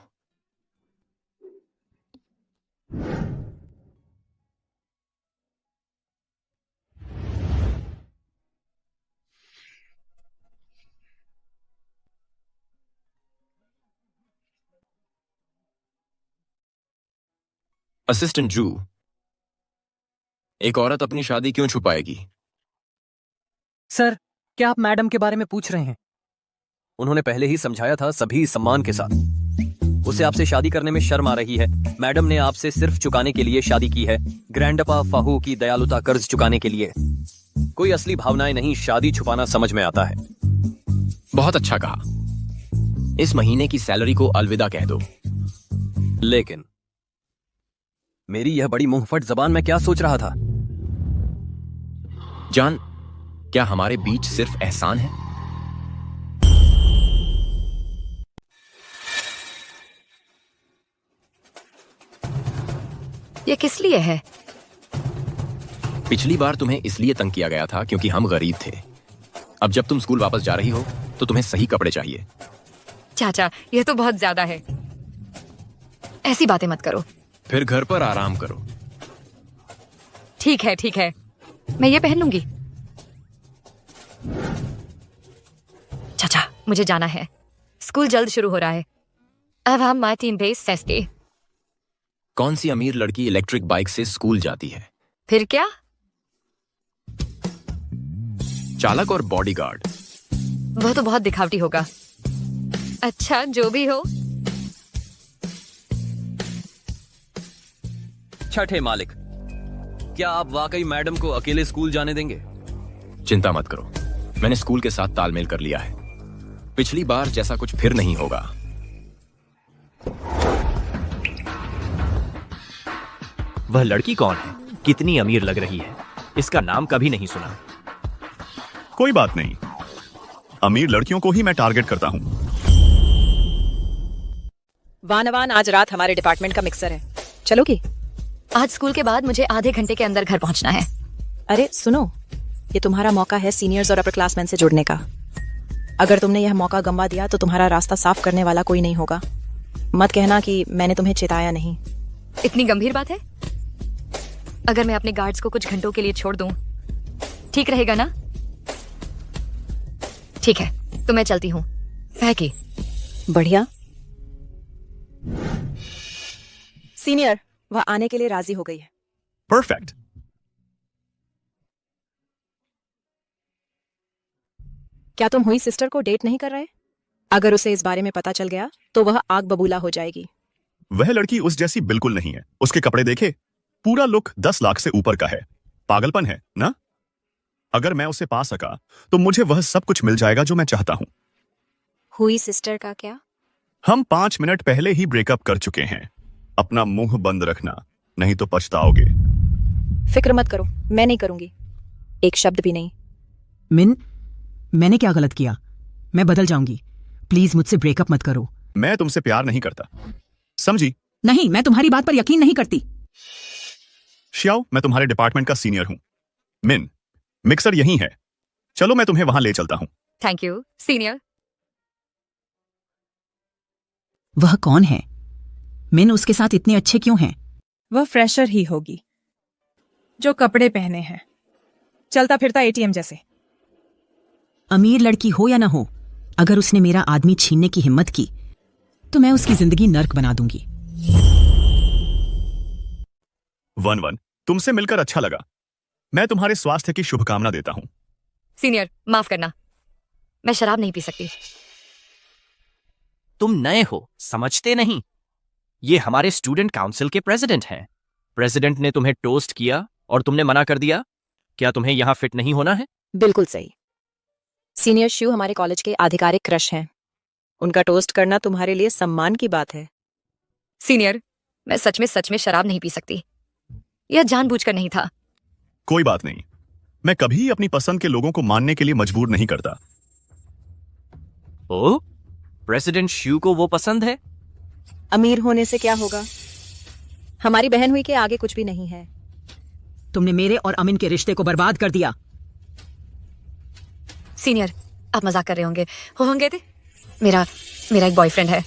असिस्टेंट जू, एक औरत अपनी शादी क्यों छुपाएगी? सर, क्या आप मैडम के बारे में पूछ रहे हैं? उन्होंने पहले ही समझाया था, सभी सम्मान के साथ। उसे आपसे शादी करने में शर्म आ रही है। मैडम ने आपसे सिर्फ चुकाने के लिए शादी की है, ग्रैंडपा फाहू की दयालुता कर्ज चुकाने के लिए। कोई असली भावनाएं नहीं, शादी छुपाना समझ में आता है। बहुत अच्छा कहा। इस महीने की सैलरी को अलविदा कह दो। लेकिन मेरी यह बड़ी मुंहफट जबान में क्या सोच रहा था? जान, क्या हमारे बीच सिर्फ एहसान है? ये किस लिए है? पिछली बार तुम्हें इसलिए तंग किया गया था क्योंकि हम गरीब थे। अब जब तुम स्कूल वापस जा रही हो तो तुम्हें सही कपड़े चाहिए। चाचा, ये तो बहुत ज्यादा है। ऐसी बातें मत करो। फिर घर पर आराम करो। ठीक है, मैं ये पहन लूंगी। चाचा, मुझे जाना है। स्कूल जल्द शुरू हो रहा है। अब हम मार्टिन बेस सेस्टे। कौन सी अमीर लड़की इलेक्ट्रिक बाइक से स्कूल जाती है? फिर क्या? चालक और बॉडीगार्ड। वह तो बहुत दिखावटी होगा। अच्छा, जो भी हो। छठे मालिक, क्या आप वाकई मैडम को अकेले स्कूल जाने देंगे? चिंता मत करो, मैंने स्कूल के साथ तालमेल कर लिया है। पिछली बार जैसा कुछ फिर नहीं होगा। वह लड़की कौन है? कितनी अमीर लग रही है? इसका नाम कभी नहीं सुना। कोई बात नहीं, अमीर लड़कियों को ही मैं टारगेट करता हूँ। वानवान, आज रात हमारे डिपार्टमेंट का मिक्सर है, चलोगी? आज स्कूल के बाद मुझे आधे घंटे के अंदर घर पहुंचना है। अरे सुनो, ये तुम्हारा मौका है सीनियर्स और अपर क्लासमैन से जुड़ने का। अगर तुमने यह मौका गंवा दिया तो तुम्हारा रास्ता साफ करने वाला कोई नहीं होगा। मत कहना कि मैंने तुम्हें चेताया नहीं। इतनी गंभीर बात है? अगर मैं अपने गार्ड्स को कुछ घंटों के लिए छोड़ दूं, ठीक रहेगा ना? ठीक है, तो मैं चलती हूँ। की बढ़िया। सीनियर, वह आने के लिए राजी हो गई है। परफेक्ट। क्या तुम हुई सिस्टर को डेट नहीं कर रहे? अगर उसे इस बारे में पता चल गया तो वह आग बबूला हो जाएगी। वह लड़की उस जैसी बिल्कुल नहीं है। उसके कपड़े देखे, पूरा लुक 10 लाख से ऊपर का है। पागलपन है ना? अगर मैं उसे पा सका तो मुझे वह सब कुछ मिल जाएगा जो मैं चाहता हूं। हुई सिस्टर का क्या? हम 5 मिनट पहले ही ब्रेकअप कर चुके हैं। अपना मुंह बंद रखना, नहीं तो पछताओगे। फिक्र मत करो, मैं नहीं करूंगी, एक शब्द भी नहीं। मिन, मैंने क्या गलत किया? मैं बदल जाऊंगी, प्लीज मुझसे ब्रेकअप मत करो। मैं तुमसे प्यार नहीं करता, समझी? नहीं, मैं तुम्हारी बात पर यकीन नहीं करती। श्याओ, मैं तुम्हारे डिपार्टमेंट का सीनियर हूं। मिन, मिक्सर यहीं है, चलो मैं तुम्हें वहां ले चलता हूं। Thank you senior. वह कौन है? मिन उसके साथ इतने अच्छे क्यों हैं? वह फ्रेशर ही होगी, जो कपड़े पहने हैं, चलता फिरता एटीएम जैसे। अमीर लड़की हो या ना हो, अगर उसने मेरा आदमी छीनने की हिम्मत की तो मैं उसकी जिंदगी नर्क बना दूंगी। 1-1, तुमसे मिलकर अच्छा लगा। मैं तुम्हारे स्वास्थ्य की शुभकामना देता हूं। सीनियर, माफ करना, मैं शराब नहीं पी सकती। तुम नए हो, समझते नहीं। ये हमारे स्टूडेंट काउंसिल के प्रेसिडेंट हैं। प्रेसिडेंट ने तुम्हें टोस्ट किया और तुमने मना कर दिया। क्या तुम्हें यहां फिट नहीं होना है? बिल्कुल सही। सीनियर शिव हमारे कॉलेज के आधिकारिक क्रश हैं। उनका टोस्ट करना तुम्हारे लिए सम्मान की बात है। सीनियर, मैं सच में शराब नहीं पी सकती। यह जानबूझकर नहीं था। कोई बात नहीं, मैं कभी अपनी पसंद के लोगों को मानने के लिए मजबूर नहीं करता। ओ, प्रेसिडेंट शिव को वो पसंद है? अमीर होने से क्या होगा? हमारी बहन हुई के आगे कुछ भी नहीं है। तुमने मेरे और अमिन के रिश्ते को बर्बाद कर दिया। सीनियर, आप मजाक कर रहे होंगे थे। मेरा एक बॉयफ्रेंड है।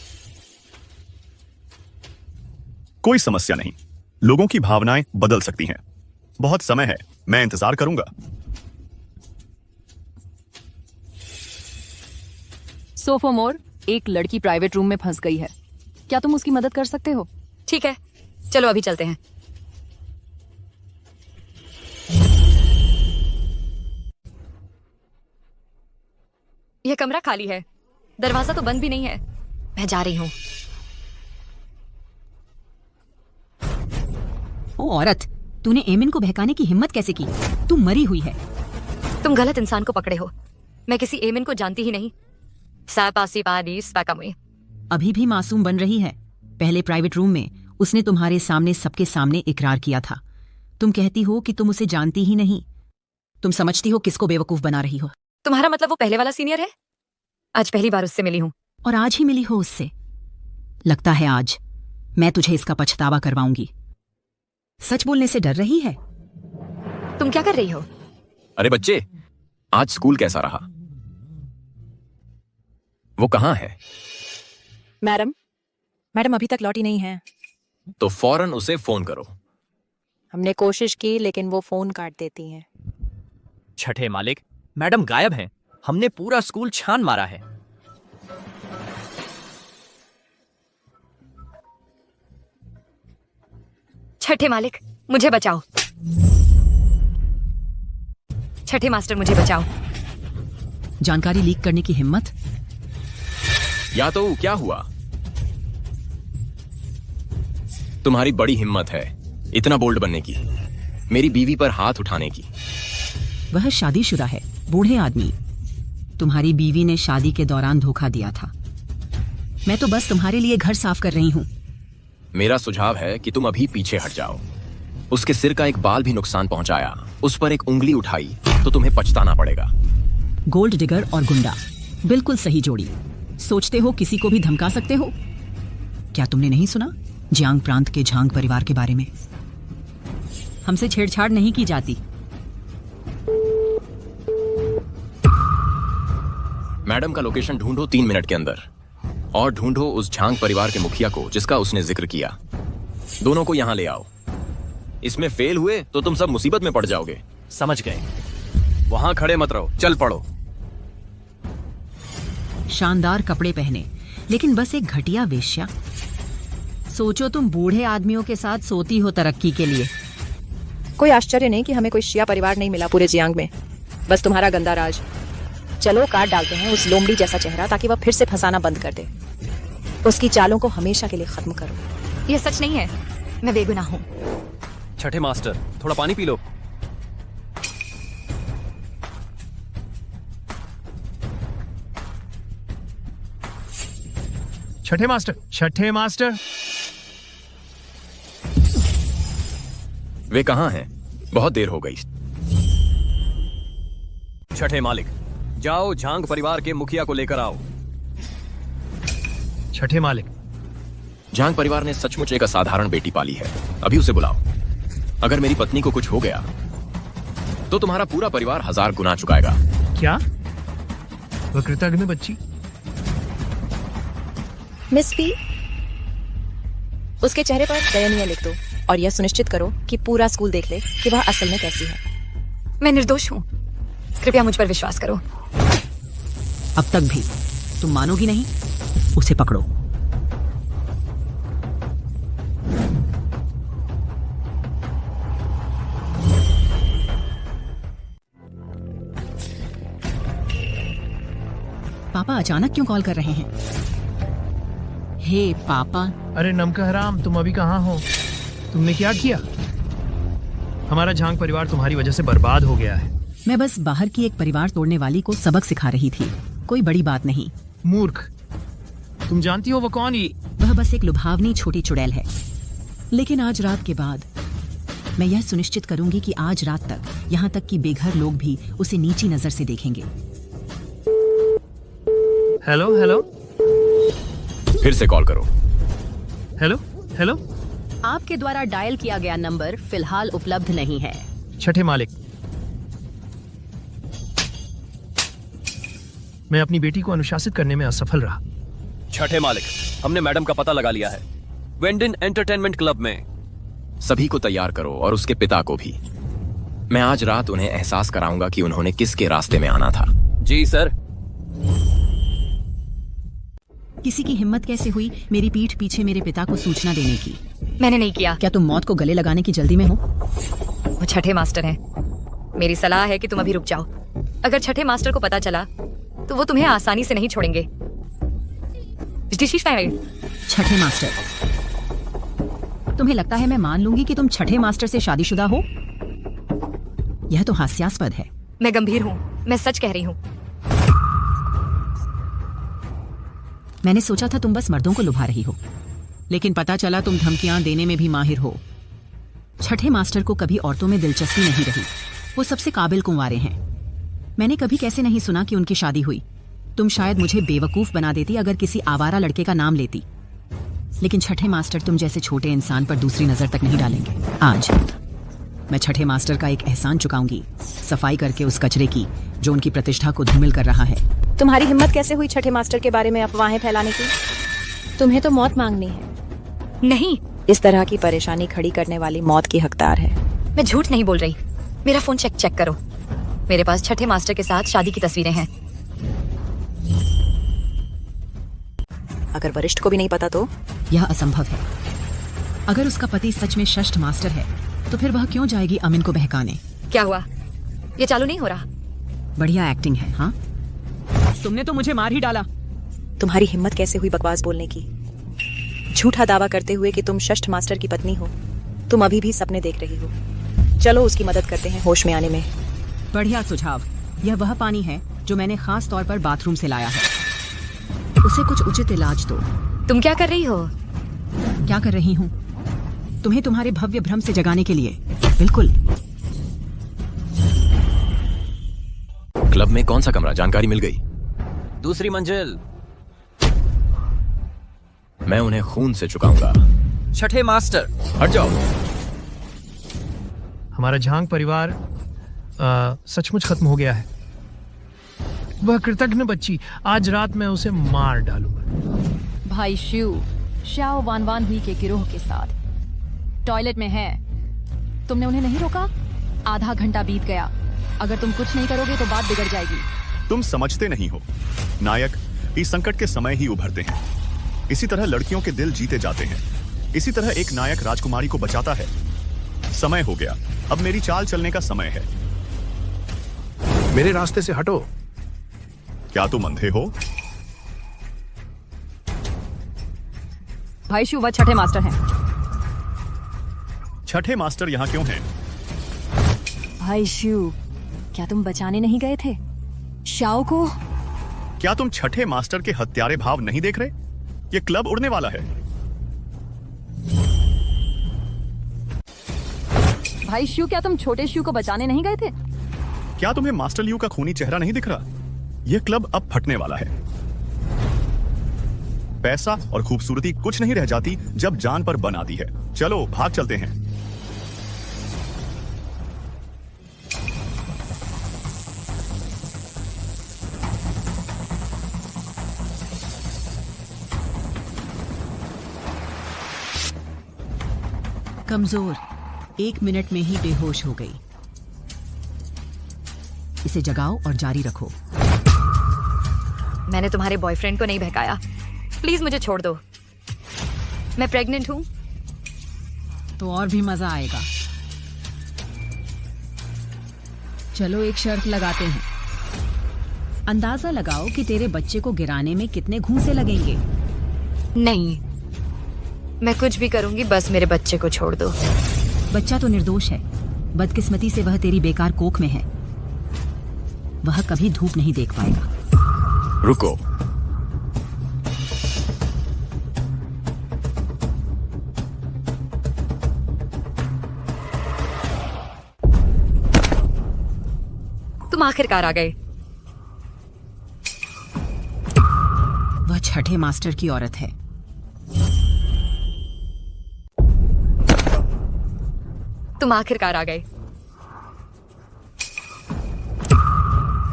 कोई समस्या नहीं, लोगों की भावनाएं बदल सकती हैं। बहुत समय है, मैं इंतजार करूंगा। सोफोमोर, एक लड़की प्राइवेट रूम में फंस गई है। क्या तुम उसकी मदद कर सकते हो? ठीक है, चलो अभी चलते हैं। यह कमरा खाली है, दरवाजा तो बंद भी नहीं है। मैं जा रही हूँ। ओ औरत, तूने एमिन को बहकाने की हिम्मत कैसे की? तू मरी हुई है। तुम गलत इंसान को पकड़े हो। मैं किसी एमिन को जानती ही नहीं। अभी भी मासूम बन रही है। पहले प्राइवेट रूम में उसने तुम्हारे सामने सबके सामने इकरार किया था। तुम कहती हो कि तुम उसे जानती ही नहीं। तुम समझती हो किसको बेवकूफ बना रही हो? तुम्हारा मतलब वो पहले वाला सीनियर है? आज पहली बार उससे मिली हूँ। और आज ही मिली हो उससे? लगता है आज मैं तुझे इसका पछतावा करवाऊंगी। सच बोलने से डर रही है? तुम क्या कर रही हो? अरे बच्चे, आज स्कूल कैसा रहा? वो कहाँ है? मैडम अभी तक लौटी नहीं है। तो फौरन उसे फोन करो। हमने कोशिश की लेकिन वो फोन काट देती हैं। छठे मालिक, मैडम गायब हैं। हमने पूरा स्कूल छान मारा है। छठे मालिक, मुझे बचाओ। छठे मास्टर, मुझे बचाओ। जानकारी लीक करने की हिम्मत? या तो क्या हुआ? तुम्हारी बड़ी हिम्मत है इतना बोल्ड बनने की, मेरी बीवी पर हाथ उठाने की। वह शादीशुदा है, बूढ़े आदमी। तुम्हारी बीवी ने शादी के दौरान धोखा दिया था। मैं तो बस तुम्हारे लिए घर साफ कर रही हूँ। मेरा सुझाव है कि तुम अभी पीछे हट जाओ। उसके सिर का एक बाल भी नुकसान पहुंचाया, उस पर एक उंगली उठाई तो तुम्हें पछताना पड़ेगा। गोल्ड डिगर और गुंडा, बिल्कुल सही जोड़ी। सोचते हो किसी को भी धमका सकते हो? क्या तुमने नहीं सुना जियांग प्रांत के झांग परिवार के बारे में? हमसे छेड़छाड़ नहीं की जाती। मैडम का लोकेशन ढूंढो 3 मिनट के अंदर, और ढूंढो उस झांग परिवार के मुखिया को जिसका उसने जिक्र किया। दोनों को यहां ले आओ। इसमें फेल हुए तो तुम सब मुसीबत में पड़ जाओगे। समझ गए। वहां खड़े मत रहो, चल पड़ो। शानदार कपड़े पहने, लेकिन बस एक घटिया वेश्या। सोचो तुम बूढ़े आदमियों के साथ सोती हो तरक्की के लिए। कोई आश्चर्य नहीं कि हमें कोई शिया परिवार नहीं मिला पूरे जियांग में, बस तुम्हारा गंदा राज। चलो काट डालते हैं उस लोमड़ी जैसा चेहरा ताकि वह फिर से फंसाना बंद कर दे। उसकी चालों को हमेशा के लिए खत्म करो। यह सच नहीं है, मैं बेगुनाह हूँ। छठे मास्टर, थोड़ा पानी पी लो। छठे मास्टर, छठे मास्टर। वे कहाँ हैं? बहुत देर हो गई। छठे मालिक, जाओ झांग परिवार के मुखिया को लेकर आओ। छठे मालिक, झांग परिवार ने सचमुच एक असाधारण बेटी पाली है। अभी उसे बुलाओ। अगर मेरी पत्नी को कुछ हो गया तो तुम्हारा पूरा परिवार 1000 गुना चुकाएगा। क्या? वह कृतज्ञ बच्ची? मिस पी, उसके चेहरे पर दयनीय लिख दो और यह सुनिश्चित करो कि पूरा स्कूल देख ले कि वह असल में कैसी है। मैं निर्दोष हूँ, कृपया मुझ पर विश्वास करो। अब तक भी तुम मानोगी नहीं? उसे पकड़ो। पापा अचानक क्यों कॉल कर रहे हैं? हे पापा। अरे नमका हराम, तुम अभी कहाँ हो? तुमने क्या किया? हमारा झांग परिवार तुम्हारी वजह से बर्बाद हो गया है। मैं बस बाहर की एक परिवार तोड़ने वाली को सबक सिखा रही थी, कोई बड़ी बात नहीं। मूर्ख, तुम जानती हो वो कौन? वह बस एक लुभावनी छोटी चुड़ैल है। लेकिन आज रात के बाद मैं यह सुनिश्चित करूंगी कि आज रात तक यहाँ तक कि बेघर लोग भी उसे नीची नजर से देखेंगे। हेलो हेलो, फिर से कॉल करो। Hello hello. आपके द्वारा डायल किया गया नंबर फिलहाल उपलब्ध नहीं है। छठे मालिक, मैं अपनी बेटी को अनुशासित करने में असफल रहा। छठे मालिक, हमने मैडम का पता लगा लिया है, वेंडिन एंटरटेनमेंट क्लब में। सभी को तैयार करो और उसके पिता को भी। मैं आज रात उन्हें एहसास कराऊंगा कि उन्होंने किसके रास्ते में आना था। जी सर। किसी की हिम्मत कैसे हुई मेरी पीठ पीछे मेरे पिता को सूचना देने की? मैंने नहीं किया। क्या तुम मौत को गले लगाने की जल्दी में हो? वो छठे मास्टर हैं। मेरी सलाह है कि तुम अभी रुक जाओ। अगर छठे मास्टर को पता चला तो वो तुम्हें आसानी से नहीं छोड़ेंगे। छठे मास्टर, तुम्हें लगता है मैं मान लूंगी कि तुम छठे मास्टर से शादीशुदा हो? यह तो हास्यास्पद है। मैं गंभीर हूँ, मैं सच कह रही हूँ। मैंने सोचा था तुम बस मर्दों को लुभा रही हो, लेकिन पता चला तुम धमकियां देने में भी माहिर हो। छठे मास्टर को कभी औरतों में दिलचस्पी नहीं रही। वो सबसे काबिल कुंवारे हैं। मैंने कभी कैसे नहीं सुना कि उनकी शादी हुई। तुम शायद मुझे बेवकूफ बना देती अगर किसी आवारा लड़के का नाम लेती, लेकिन छठे मास्टर तुम जैसे छोटे इंसान पर दूसरी नजर तक नहीं डालेंगे। आज मैं छठे मास्टर का एक एहसान चुकाऊंगी, सफाई करके उस कचरे की जो उनकी प्रतिष्ठा को धूमिल कर रहा है। तुम्हारी हिम्मत कैसे हुई छठे मास्टर के बारे में अफवाहें फैलाने की? तुम्हें तो मौत मांगनी है। नहीं, इस तरह की परेशानी खड़ी करने वाली मौत की हकदार है। मैं झूठ नहीं बोल रही। मेरा फोन चेक करो। मेरे पास छठे मास्टर के साथ शादी की तस्वीरें हैं। अगर वरिष्ठ को भी नहीं पता तो? यह असंभव है। अगर उसका पति सच में षष्ठ मास्टर है तो फिर वह क्यों जाएगी अमिन को बहकाने? क्या हुआ? ये चालू नहीं हो रहा? बढ़िया एक्टिंग है। हाँ, तुमने तो मुझे मार ही डाला। तुम्हारी हिम्मत कैसे हुई बकवास बोलने की, झूठा दावा करते हुए कि तुम षष्ठ मास्टर की पत्नी हो? तुम अभी भी सपने देख रही हो। चलो उसकी मदद करते हैं होश में आने में। बढ़िया सुझाव। यह वह पानी है जो मैंने खास तौर पर बाथरूम से लाया है। उसे कुछ उचित इलाज दो। तुम क्या कर रही हो? क्या कर रही हूँ? तुम्हें तुम्हारे भव्य भ्रम से जगाने के लिए। बिल्कुल। क्लब में कौन सा कमरा? जानकारी मिल गई। दूसरी मंजिल। मैं उन्हें खून से चुकाऊंगा। छठे मास्टर, हट जाओ। हमारा झांग परिवार सचमुच खत्म हो गया है। वह कृतघ्न बच्ची, आज रात मैं उसे मार डालूंगा। भाई शिव श्याओ वानवान हुई के गिरोह के साथ टॉयलेट में है। तुमने उन्हें नहीं रोका? आधा घंटा बीत गया। अगर तुम कुछ नहीं करोगे तो बात बिगड़ जाएगी। तुम समझते नहीं हो, नायक इस संकट के समय ही उभरते हैं। इसी तरह लड़कियों के दिल जीते जाते हैं। इसी तरह एक नायक राजकुमारी को बचाता है। समय हो गया, अब मेरी चाल चलने का समय है। मेरे रास्ते से हटो। क्या तुम अंधे हो? भाई शिव वह छठे मास्टर हैं। छठे मास्टर यहाँ क्यों हैं? भाई शिव, क्या तुम बचाने नहीं गए थे श्याओ को? क्या तुम छठे मास्टर के हत्यारे भाव नहीं देख रहे? ये क्लब उड़ने वाला है। भाई शिव, क्या तुम छोटे शिव को बचाने नहीं गए थे? क्या तुम्हें मास्टर लियू का खूनी चेहरा नहीं दिख रहा? यह क्लब अब फटने वाला है। पैसा और खूबसूरती कुछ नहीं रह जाती जब जान पर बन आती है। चलो भाग चलते हैं। कमजोर 1 मिनट में ही बेहोश हो गई। इसे जगाओ और जारी रखो। मैंने तुम्हारे बॉयफ्रेंड को नहीं बहकाया। प्लीज मुझे छोड़ दो। मैं प्रेग्नेंट हूँ। तो और भी मजा आएगा। चलो एक शर्त लगाते हैं। अंदाजा लगाओ कि तेरे बच्चे को गिराने में कितने घूंसे लगेंगे। नहीं, मैं कुछ भी करूंगी, बस मेरे बच्चे को छोड़ दो। बच्चा तो निर्दोष है। बदकिस्मती से वह तेरी बेकार कोख में है। वह कभी धूप नहीं देख पाएगा। रुको। तुम आखिरकार आ गए। वह छठे मास्टर की औरत है। तुम आखिरकार आ गए।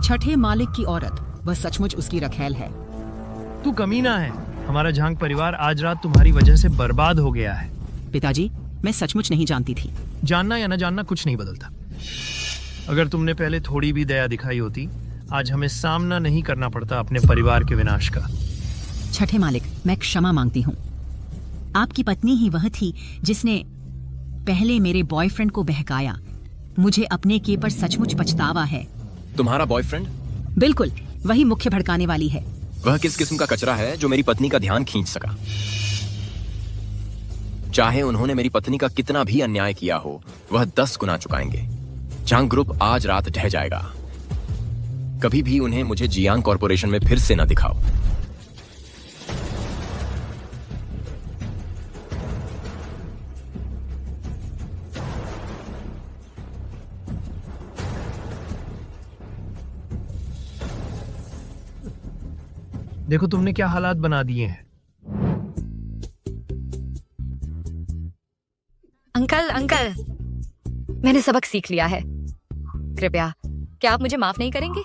छठे मालिक की औरत, वह सचमुच उसकी रखैल है। तू कमीना है। हमारा झांग परिवार आज रात तुम्हारी वजह से बर्बाद हो गया है। पिताजी, मैं सचमुच नहीं जानती थी। जानना या न जानना कुछ नहीं बदलता। अगर तुमने पहले थोड़ी भी दया दिखाई होती, आज हमें सामना नहीं करना पड़ता अपने परिवार के विनाश का। छठे मालिक, मैं क्षमा मांगती हूँ। आपकी पत्नी ही वह थी जिसने पहले मेरे बॉयफ्रेंड को बहकाया। मुझे अपने किए पर सचमुच पछतावा है। तुम्हारा बॉयफ्रेंड? बिल्कुल, वही मुख्य भड़काने वाली है। वह किस किस्म का कचरा है जो मेरी पत्नी का ध्यान खींच सका? चाहे उन्होंने मेरी पत्नी का कितना भी अन्याय किया हो, वह 10 गुना चुकाएंगे। जियांग ग्रुप आज रात ढह जाएगा। कभी भी उन्हें मुझे जियांग कॉरपोरेशन में फिर से न दिखाओ। देखो तुमने क्या हालात बना दिए हैं। अंकल अंकल, मैंने सबक सीख लिया है। कृपया, क्या आप मुझे माफ नहीं करेंगे?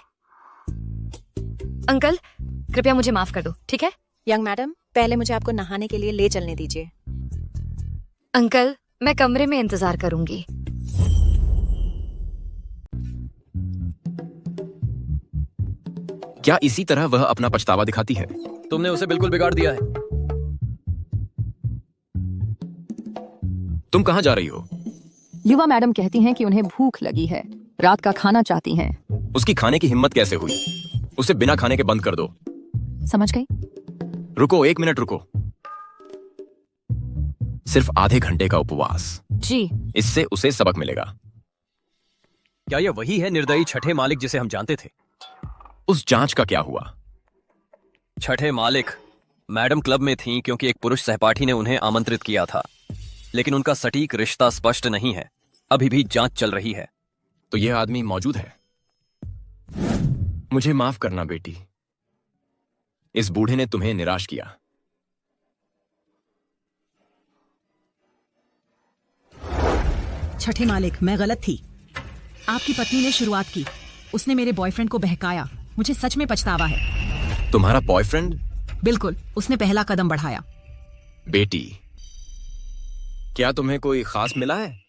अंकल, कृपया मुझे माफ कर दो, ठीक है? यंग मैडम, पहले मुझे आपको नहाने के लिए ले चलने दीजिए। अंकल, मैं कमरे में इंतजार करूंगी। क्या इसी तरह वह अपना पछतावा दिखाती है? तुमने उसे बिल्कुल बिगाड़ दिया है। तुम कहां जा रही हो? युवा मैडम कहती हैं कि उन्हें भूख लगी है, रात का खाना चाहती हैं। उसकी खाने की हिम्मत कैसे हुई? उसे बिना खाने के बंद कर दो। समझ गई? रुको, 1 मिनट रुको। सिर्फ आधे घंटे का उपवास। जी। इससे उसे सबक मिलेगा। क्या यह वही है निर्दयी छठे मालिक जिसे हम जानते थे? उस जांच का क्या हुआ? छठे मालिक मैडम क्लब में थीं क्योंकि एक पुरुष सहपाठी ने उन्हें आमंत्रित किया था, लेकिन उनका सटीक रिश्ता स्पष्ट नहीं है। अभी भी जांच चल रही है। तो यह आदमी मौजूद है? मुझे माफ करना बेटी, इस बूढ़े ने तुम्हें निराश किया। छठे मालिक, मैं गलत थी। आपकी पत्नी ने शुरुआत की, उसने मेरे बॉयफ्रेंड को बहकाया। मुझे सच में पछतावा है। तुम्हारा बॉयफ्रेंड? बिल्कुल, उसने पहला कदम बढ़ाया। बेटी, क्या तुम्हें कोई खास मिला है?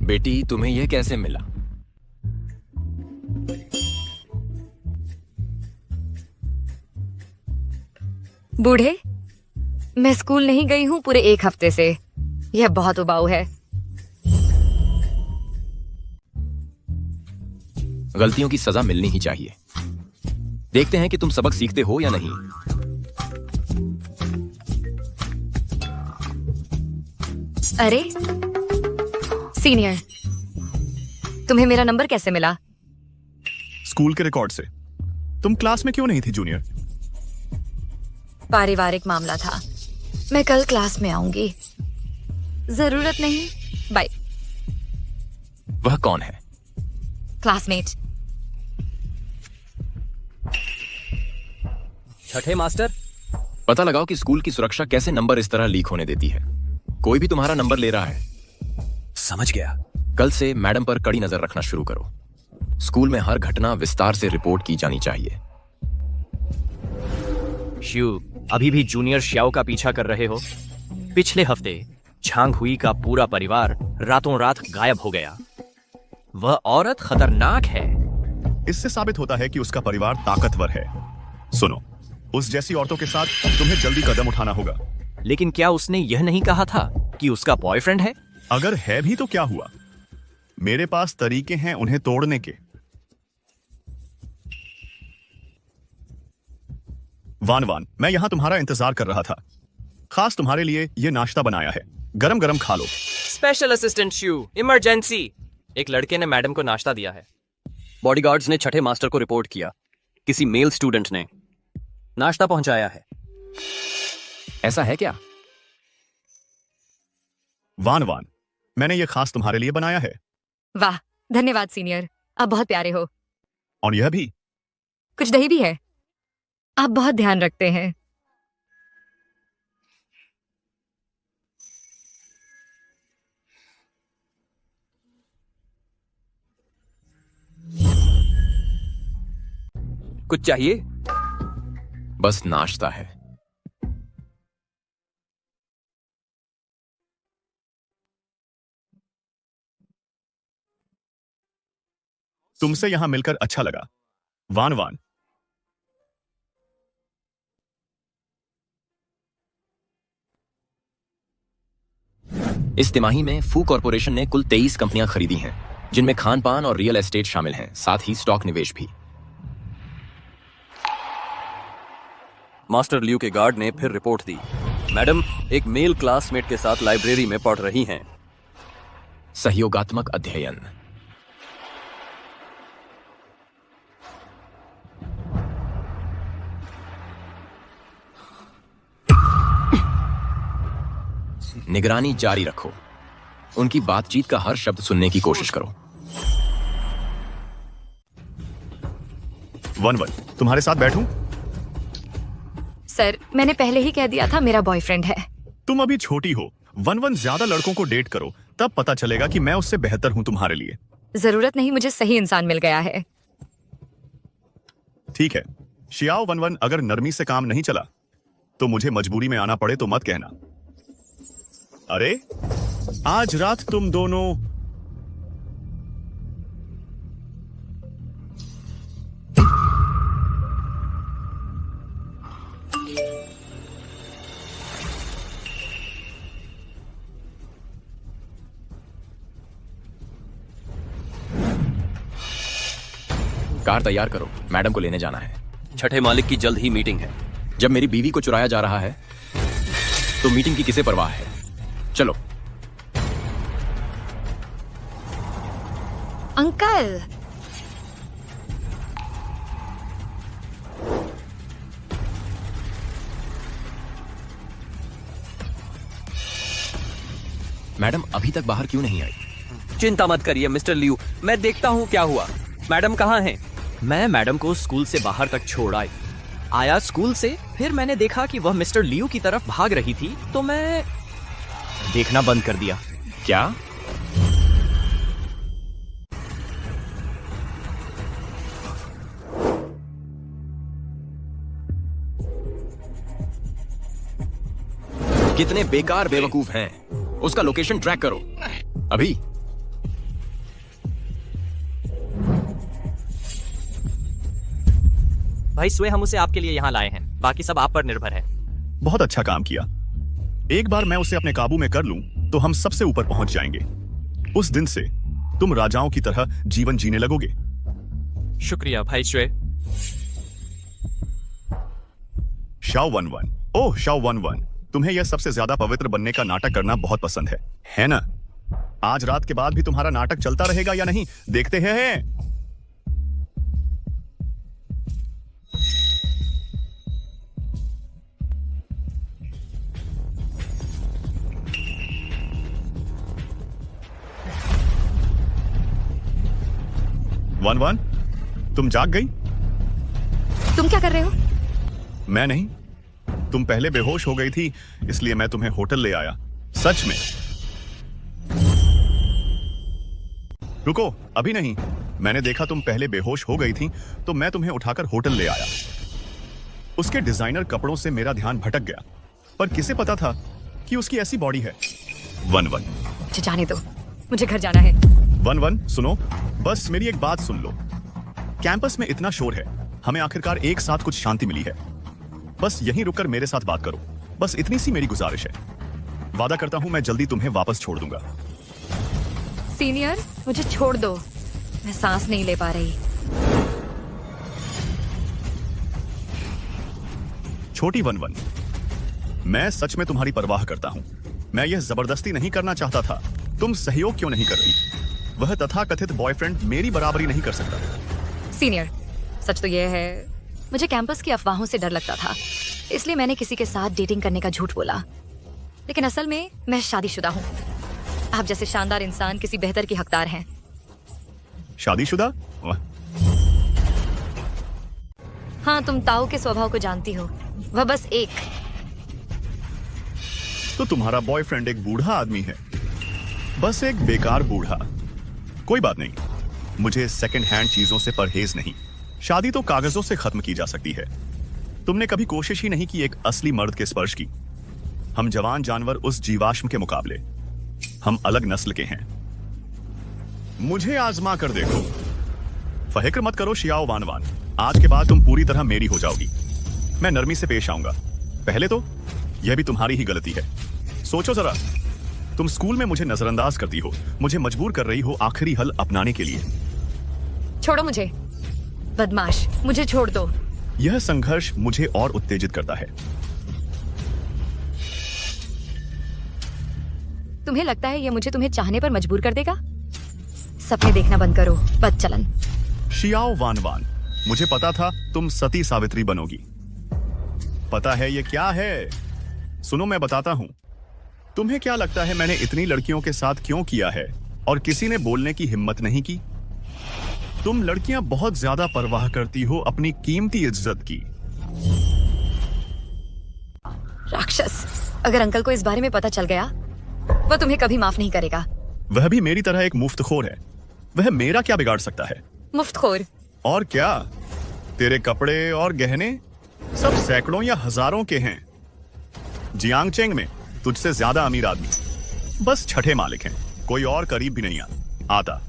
बेटी, तुम्हें यह कैसे मिला? बूढ़े, मैं स्कूल नहीं गई हूँ पूरे 1 हफ्ते से। यह बहुत उबाऊ है। गलतियों की सजा मिलनी ही चाहिए। देखते हैं कि तुम सबक सीखते हो या नहीं। अरे सीनियर, तुम्हें मेरा नंबर कैसे मिला? स्कूल के रिकॉर्ड से। तुम क्लास में क्यों नहीं थी जूनियर? पारिवारिक मामला था। मैं कल क्लास में आऊंगी। जरूरत नहीं, बाय। वह कौन है? क्लासमेट। छठे मास्टर, पता लगाओ कि स्कूल की सुरक्षा कैसे नंबर इस तरह लीक होने देती है। कोई भी तुम्हारा नंबर ले रहा है। समझ गया। कल से मैडम पर कड़ी नजर रखना शुरू करो। स्कूल में हर घटना विस्तार से रिपोर्ट की जानी चाहिए। शिव, अभी भी जूनियर श्याओ का पीछा कर रहे हो? पिछले हफ्ते झांग हुई का पूरा परिवार रातों रात गायब हो गया। वह औरत खतरनाक है। इससे साबित होता है कि उसका परिवार ताकतवर है। सुनो, उस जैसी औरतों के साथ तुम्हें जल्दी कदम उठाना होगा। लेकिन क्या उसने यह नहीं कहा था कि उसका बॉयफ्रेंड है? अगर है भी तो क्या हुआ? मेरे पास तरीके हैं उन्हें तोड़ने के। वान वान, मैं यहां तुम्हारा इंतजार कर रहा था। खास तुम्हारे लिए ये नाश्ता बनाया है, गरम गरम खा लो। Special assistant Shiv, emergency. एक लड़के ने मैडम को नाश्ता दिया है। बॉडीगार्ड्स ने छठे मास्टर को रिपोर्ट किया। किसी मेल स्टूडेंट ने नाश्ता पहुंचाया है। ऐसा है क्या? वान वान, मैंने ये खास तुम्हारे लिए बनाया है। वाह, धन्यवाद सीनियर, आप बहुत प्यारे हो। और यह भी। कुछ दही भी है। आप बहुत ध्यान रखते हैं। कुछ चाहिए? बस नाश्ता है। तुमसे यहां मिलकर अच्छा लगा। वान वान। इस तिमाही में फू कॉरपोरेशन ने कुल 23 कंपनियां खरीदी हैं, जिनमें खान पान और रियल एस्टेट शामिल हैं, साथ ही स्टॉक निवेश भी। मास्टर लियू के गार्ड ने फिर रिपोर्ट दी। मैडम एक मेल क्लासमेट के साथ लाइब्रेरी में पढ़ रही हैं। सहयोगात्मक अध्ययन। निगरानी जारी रखो। उनकी बातचीत का हर शब्द सुनने की कोशिश करो। वन वन, तुम्हारे साथ बैठूं? सर, मैंने पहले ही कह दिया था मेरा बॉयफ्रेंड है। तुम अभी छोटी हो। वन वन, ज्यादा लड़कों को डेट करो, तब पता चलेगा कि मैं उससे बेहतर हूं तुम्हारे लिए। जरूरत नहीं, मुझे सही इंसान मिल गया है। ठीक है शियाओ वन वन, अगर नरमी से काम नहीं चला तो मुझे मजबूरी में आना पड़े तो मत कहना। अरे आज रात तुम दोनों कार तैयार करो, मैडम को लेने जाना है। छठे मालिक की जल्द ही मीटिंग है। जब मेरी बीवी को चुराया जा रहा है तो मीटिंग की किसे परवाह है। चलो। अंकल, मैडम अभी तक बाहर क्यों नहीं आई? चिंता मत करिए मिस्टर लियू, मैं देखता हूं क्या हुआ। मैडम कहाँ हैं? मैं मैडम को स्कूल से बाहर तक छोड़ आया स्कूल से, फिर मैंने देखा कि वह मिस्टर लियू की तरफ भाग रही थी, तो मैं देखना बंद कर दिया। क्या? कितने बेकार बेवकूफ हैं। उसका लोकेशन ट्रैक करो अभी। भाई स्वे, हम उसे आपके लिए यहाँ लाए हैं, बाकी सब आप पर निर्भर है। बहुत अच्छा काम किया। एक बार मैं उसे अपने काबू में कर लूं तो हम सबसे ऊपर पहुंच जाएंगे। उस दिन से तुम राजाओं की तरह जीवन जीने लगोगे। शुक्रिया भाई स्वे। शाओ वन वन, ओह शाओ वन वन, तुम्हें यह सबसे ज्यादा पवित्र बनने का नाटक करना बहुत पसंद है ना? आज रात के बाद भी तुम्हारा नाटक चलता रहेगा या नहीं, देखते हैं। वन वन, तुम जाग गई? तुम क्या कर रहे हो? मैं नहीं, तुम पहले बेहोश हो गई थी, इसलिए मैं तुम्हें होटल ले आया। सच में। रुको, अभी नहीं। मैंने देखा तुम पहले बेहोश हो गई थी तो मैं तुम्हें उठाकर होटल ले आया। उसके डिजाइनर कपड़ों से मेरा ध्यान भटक गया, पर किसे पता था कि उसकी ऐसी बॉडी है। वन वन, मुझे जाने दो, मुझे घर जाना है। वन वन सुनो, बस मेरी एक बात सुन लो। कैंपस में इतना शोर है, हमें आखिरकार एक साथ कुछ शांति मिली है। बस यहीं रुककर मेरे साथ बात करो, बस इतनी सी मेरी गुजारिश है। वादा करता हूं मैं जल्दी तुम्हें वापस छोड़ दूंगा। सीनियर, मुझे छोड़ दो, मैं सांस नहीं ले पा रही। छोटी वन वन, मैं सच में तुम्हारी परवाह करता हूं। मैं यह जबरदस्ती नहीं करना चाहता था। तुम सहयोग क्यों नहीं कर रही? वह तथाकथित बॉयफ्रेंड मेरी बराबरी नहीं कर सकता। सीनियर, सच तो यह है, मुझे कैंपस की अफवाहों से डर लगता था, इसलिए मैंने किसी के साथ डेटिंग करने का झूठ बोला। लेकिन असल में मैं शादीशुदा हूँ। आप जैसे शानदार इंसान किसी बेहतर की हकदार हैं। शादीशुदा? हाँ, तुम ताऊ के स्वभाव को जानती हो, वह बस एक। तो तुम्हारा बॉयफ्रेंड एक बूढ़ा आदमी है, बस एक बेकार बूढ़ा। कोई बात नहीं, मुझे सेकंड हैंड चीजों से परहेज नहीं। शादी तो कागजों से खत्म की जा सकती है। तुमने कभी कोशिश ही नहीं की एक असली मर्द के स्पर्श की। हम जवान जानवर उस जीवाश्म के मुकाबले, हम अलग नस्ल के हैं। मुझे आजमा कर देखो। फिक्र मत करो शियाओ वानवान, आज के बाद तुम पूरी तरह मेरी हो जाओगी। मैं नरमी से पेश आऊंगा। पहले तो यह भी तुम्हारी ही गलती है। सोचो जरा, तुम स्कूल में मुझे नजरअंदाज करती हो, मुझे मजबूर कर रही हो आखिरी हल अपनाने के लिए। छोड़ो मुझे, बदमाश, मुझे छोड़ दो। यह संघर्ष मुझे और उत्तेजित करता है। तुम्हें लगता है यह मुझे तुम्हें चाहने पर मजबूर कर देगा? सपने देखना बंद करो, बदचलन। शियाओ वानवान, मुझे पता था तुम सती सावित्री बनोगी। पता है ये क्या है? सुनो मैं बताता हूं। तुम्हें क्या लगता है मैंने इतनी लड़कियों के साथ क्यों किया है और किसी ने बोलने की हिम्मत नहीं की? तुम लड़कियां बहुत ज्यादा परवाह करती हो अपनी कीमती इज्जत की। राक्षस, अगर अंकल को इस बारे में पता चल गया, वह तुम्हें कभी माफ नहीं करेगा। वह भी मेरी तरह एक मुफ्तखोर है। वह मेरा क्या बिगाड़ सकता है? मुफ्तखोर? और क्या, तेरे कपड़े और गहने सब सैकड़ों या हजारों के हैं। जियांगचेंग में तुझसे ज्यादा अमीर आदमी बस छठे मालिक हैं, कोई और करीब भी नहीं आता।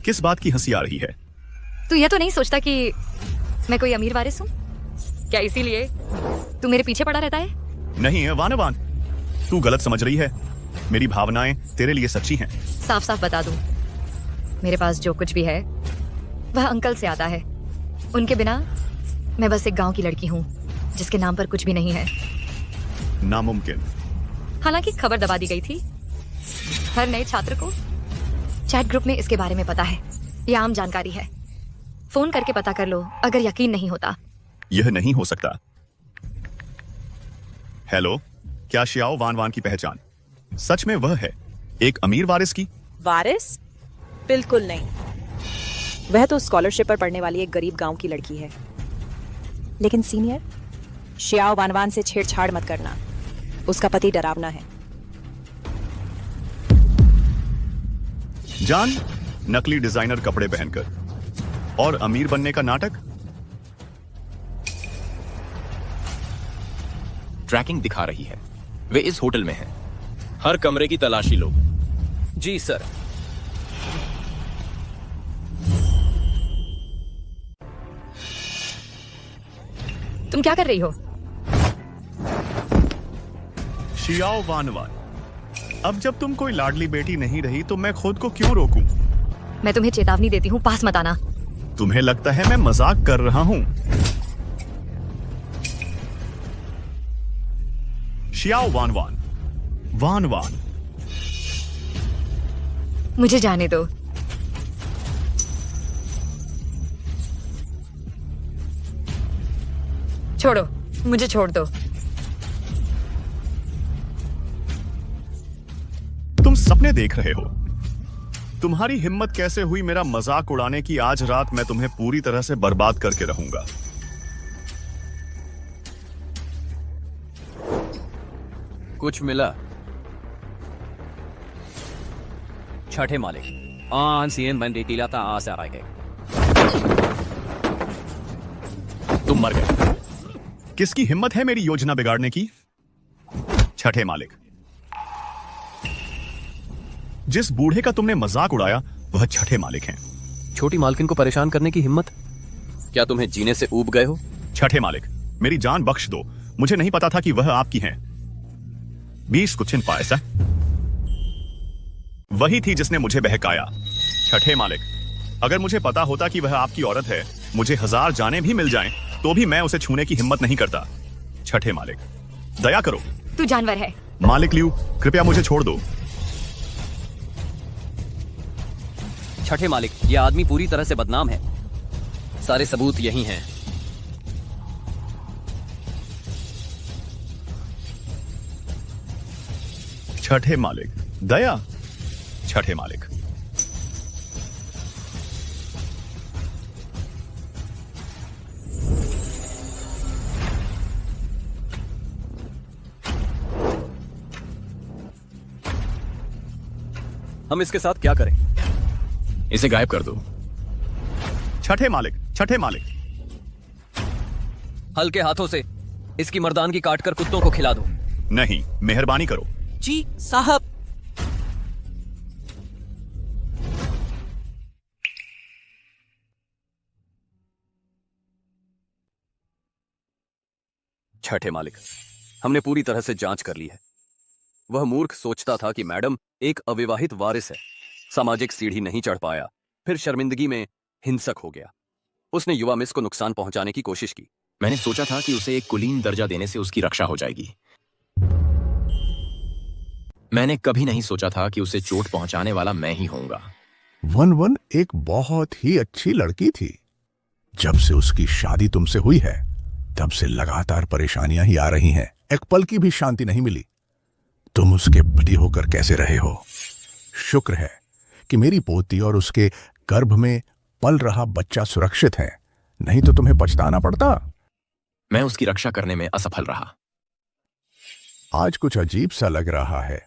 किस बात की हंसी आ रही है? तू यह तो नहीं सोचता कि मैं कोई अमीर वारिस हूँ? क्या इसीलिए तू मेरे पीछे पड़ा रहता है? नहीं है वानवान, तू गलत समझ रही है। मेरी भावनाएं तेरे लिए सच्ची हैं। साफ साफ बता दूं, मेरे पास जो कुछ भी है वह अंकल से आता है। उनके बिना मैं बस एक गांव की लड़की हूँ जिसके नाम पर कुछ भी नहीं है। नामुमकिन। हालांकि खबर दबा दी गई थी। हर नए छात्र को चैट ग्रुप में इसके बारे में पता है। यह आम जानकारी है। फोन करके पता कर लो अगर यकीन नहीं होता। यह नहीं हो सकता। हेलो, क्या शियाओ वानवान की पहचान सच में वह है, एक अमीर वारिस की? वारिस? बिल्कुल नहीं। वह तो स्कॉलरशिप पर पढ़ने वाली एक गरीब गांव की लड़की है। लेकिन सीनियर, शियाओ वानवान से छेड़छाड़ मत करना। उसका पति डरावना है। जान, नकली डिजाइनर कपड़े पहनकर और अमीर बनने का नाटक। ट्रैकिंग दिखा रही है, वे इस होटल में हैं। हर कमरे की तलाशी लो। जी सर। तुम क्या कर रही हो? शियाओ वानवान, अब जब तुम कोई लाडली बेटी नहीं रही तो मैं खुद को क्यों रोकूं? मैं तुम्हें चेतावनी देती हूँ, पास मत आना। तुम्हें लगता है मैं मजाक कर रहा हूं? शियाओ वानवान, वानवान, मुझे जाने दो। छोड़ो, मुझे छोड़ दो। तुम सपने देख रहे हो। तुम्हारी हिम्मत कैसे हुई मेरा मजाक उड़ाने की? आज रात मैं तुम्हें पूरी तरह से बर्बाद करके रहूंगा। कुछ मिला? छठे मालिक सीएन बंदी टीलाता आ से आ गए। तुम मर गए। किसकी हिम्मत है मेरी योजना बिगाड़ने की? छठे मालिक। जिस बूढ़े का तुमने मजाक उड़ाया वह छठे मालिक हैं। छोटी मालकिन को परेशान करने की हिम्मत? क्या तुम्हें जीने से ऊब गए हो? छठे मालिक, मेरी जान बख्श दो। मुझे नहीं पता था कि वह आपकी हैं। 20 कुछिन पैसा वही थी जिसने मुझे बहकाया। छठे मालिक, अगर मुझे पता होता कि वह आपकी औरत है, मुझे 1000 जानें भी मिल जाएं, तो भी मैं उसे छूने की हिम्मत नहीं करता। छठे मालिक, दया करो। तू जानवर है। मालिक लियू, कृपया मुझे छोड़ दो। छठे मालिक, यह आदमी पूरी तरह से बदनाम है। सारे सबूत यही हैं। छठे मालिक, दया। छठे मालिक, हम इसके साथ क्या करें? इसे गायब कर दो। छठे मालिक, छठे मालिक। हल्के हाथों से इसकी मर्दानगी काटकर कुत्तों को खिला दो। नहीं, मेहरबानी करो। जी साहब। छठे मालिक, हमने पूरी तरह से जांच कर ली है। वह मूर्ख सोचता था कि मैडम एक अविवाहित वारिस है, सामाजिक सीढ़ी नहीं चढ़ पाया, फिर शर्मिंदगी में हिंसक हो गया। उसने युवा मिस को नुकसान पहुंचाने की कोशिश की। मैंने सोचा था कि उसे एक कुलीन दर्जा देने से उसकी रक्षा हो जाएगी। मैंने कभी नहीं सोचा था कि उसे चोट पहुंचाने वाला मैं ही होऊंगा। वन वन एक बहुत ही अच्छी लड़की थी। जब से उसकी शादी तुमसे हुई है तब से लगातार परेशानियां ही आ रही हैं। एक पल की भी शांति नहीं मिली। तुम उसके पति होकर कैसे रहे हो? शुक्र है कि मेरी पोती और उसके गर्भ में पल रहा बच्चा सुरक्षित है, नहीं तो तुम्हें पछताना पड़ता। मैं उसकी रक्षा करने में असफल रहा। आज कुछ अजीब सा लग रहा है।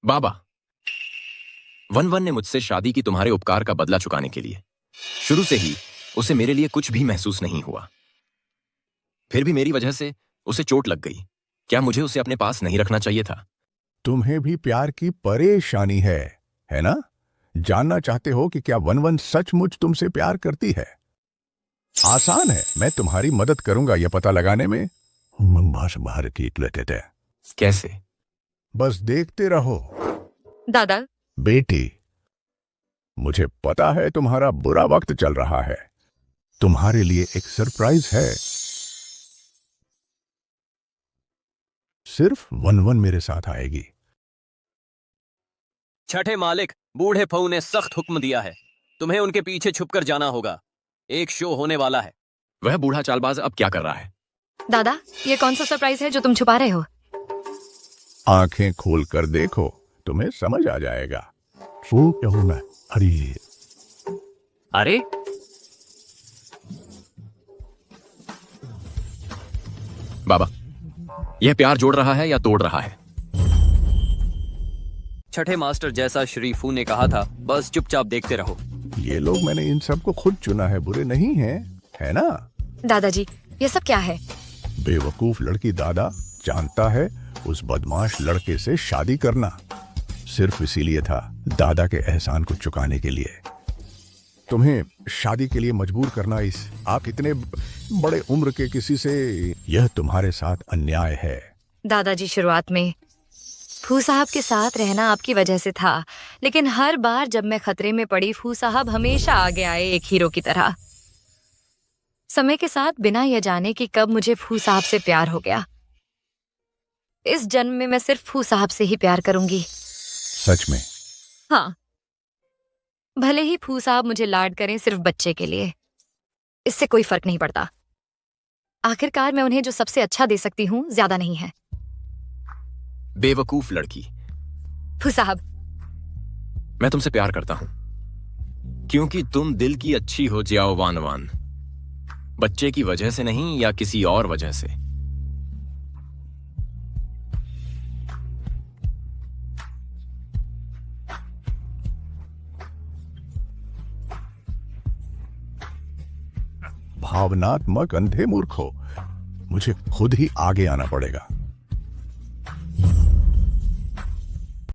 बाबा, वन वन ने मुझसे शादी की तुम्हारे उपकार का बदला चुकाने के लिए शुरू से ही उसे मेरे लिए कुछ भी महसूस नहीं हुआ। फिर भी मेरी वजह से उसे चोट लग गई। क्या मुझे उसे अपने पास नहीं रखना चाहिए था? तुम्हें भी प्यार की परेशानी है ना? जानना चाहते हो कि क्या वन वन सचमुच तुमसे प्यार करती है? आसान है, मैं तुम्हारी मदद करूंगा यह पता लगाने में। कैसे? बस देखते रहो। दादा, बेटी, मुझे पता है तुम्हारा बुरा वक्त चल रहा है। तुम्हारे लिए एक सरप्राइज है। सिर्फ वन वन मेरे साथ आएगी। छठे मालिक, बूढ़े फऊ ने सख्त हुक्म दिया है, तुम्हें उनके पीछे छुपकर जाना होगा। एक शो होने वाला है। वह बूढ़ा चालबाज अब क्या कर रहा है? दादा, ये कौन सा सरप्राइज है जो तुम छुपा रहे हो? आंखें खोलकर देखो, तुम्हें समझ आ जाएगा। क्या होना? अरे बाबा, यह प्यार जोड़ रहा है या तोड़ रहा है? छठे मास्टर जैसा श्री फू ने कहा था, बस चुपचाप देखते रहो। ये लोग मैंने इन सबको खुद चुना है, बुरे नहीं हैं, है ना? दादाजी, ये सब क्या है? बेवकूफ लड़की दादा जानता है उस बदमाश लड़के से शादी करना सिर्फ इसीलिए था, दादा के एहसान को चुकाने के लिए। तुम्हें शादी के लिए मजबूर करना आप इतने बड़े उम्र के किसी से, यह तुम्हारे साथ अन्याय है। दादाजी, शुरुआत में फू साहब के साथ रहना आपकी वजह से था, लेकिन हर बार जब मैं खतरे में पड़ी, फू साहब हमेशा आगे आए एक हीरो की तरह। समय के साथ बिना यह जाने कि कब मुझे फू साहब से प्यार हो गया। इस जन्म में मैं सिर्फ फू साहब से ही प्यार करूंगी। सच में? हाँ, भले ही फू साहब मुझे लाड करें सिर्फ बच्चे के लिए, इससे कोई फर्क नहीं पड़ता। आखिरकार मैं उन्हें जो सबसे अच्छा दे सकती हूँ ज्यादा नहीं है। बेवकूफ लड़की। फू साहब, मैं तुमसे प्यार करता हूं क्योंकि तुम दिल की अच्छी हो जियाओ वान वान, बच्चे की वजह से नहीं या किसी और वजह से। भावनात्मक अंधे मूर्ख हो, मुझे खुद ही आगे आना पड़ेगा।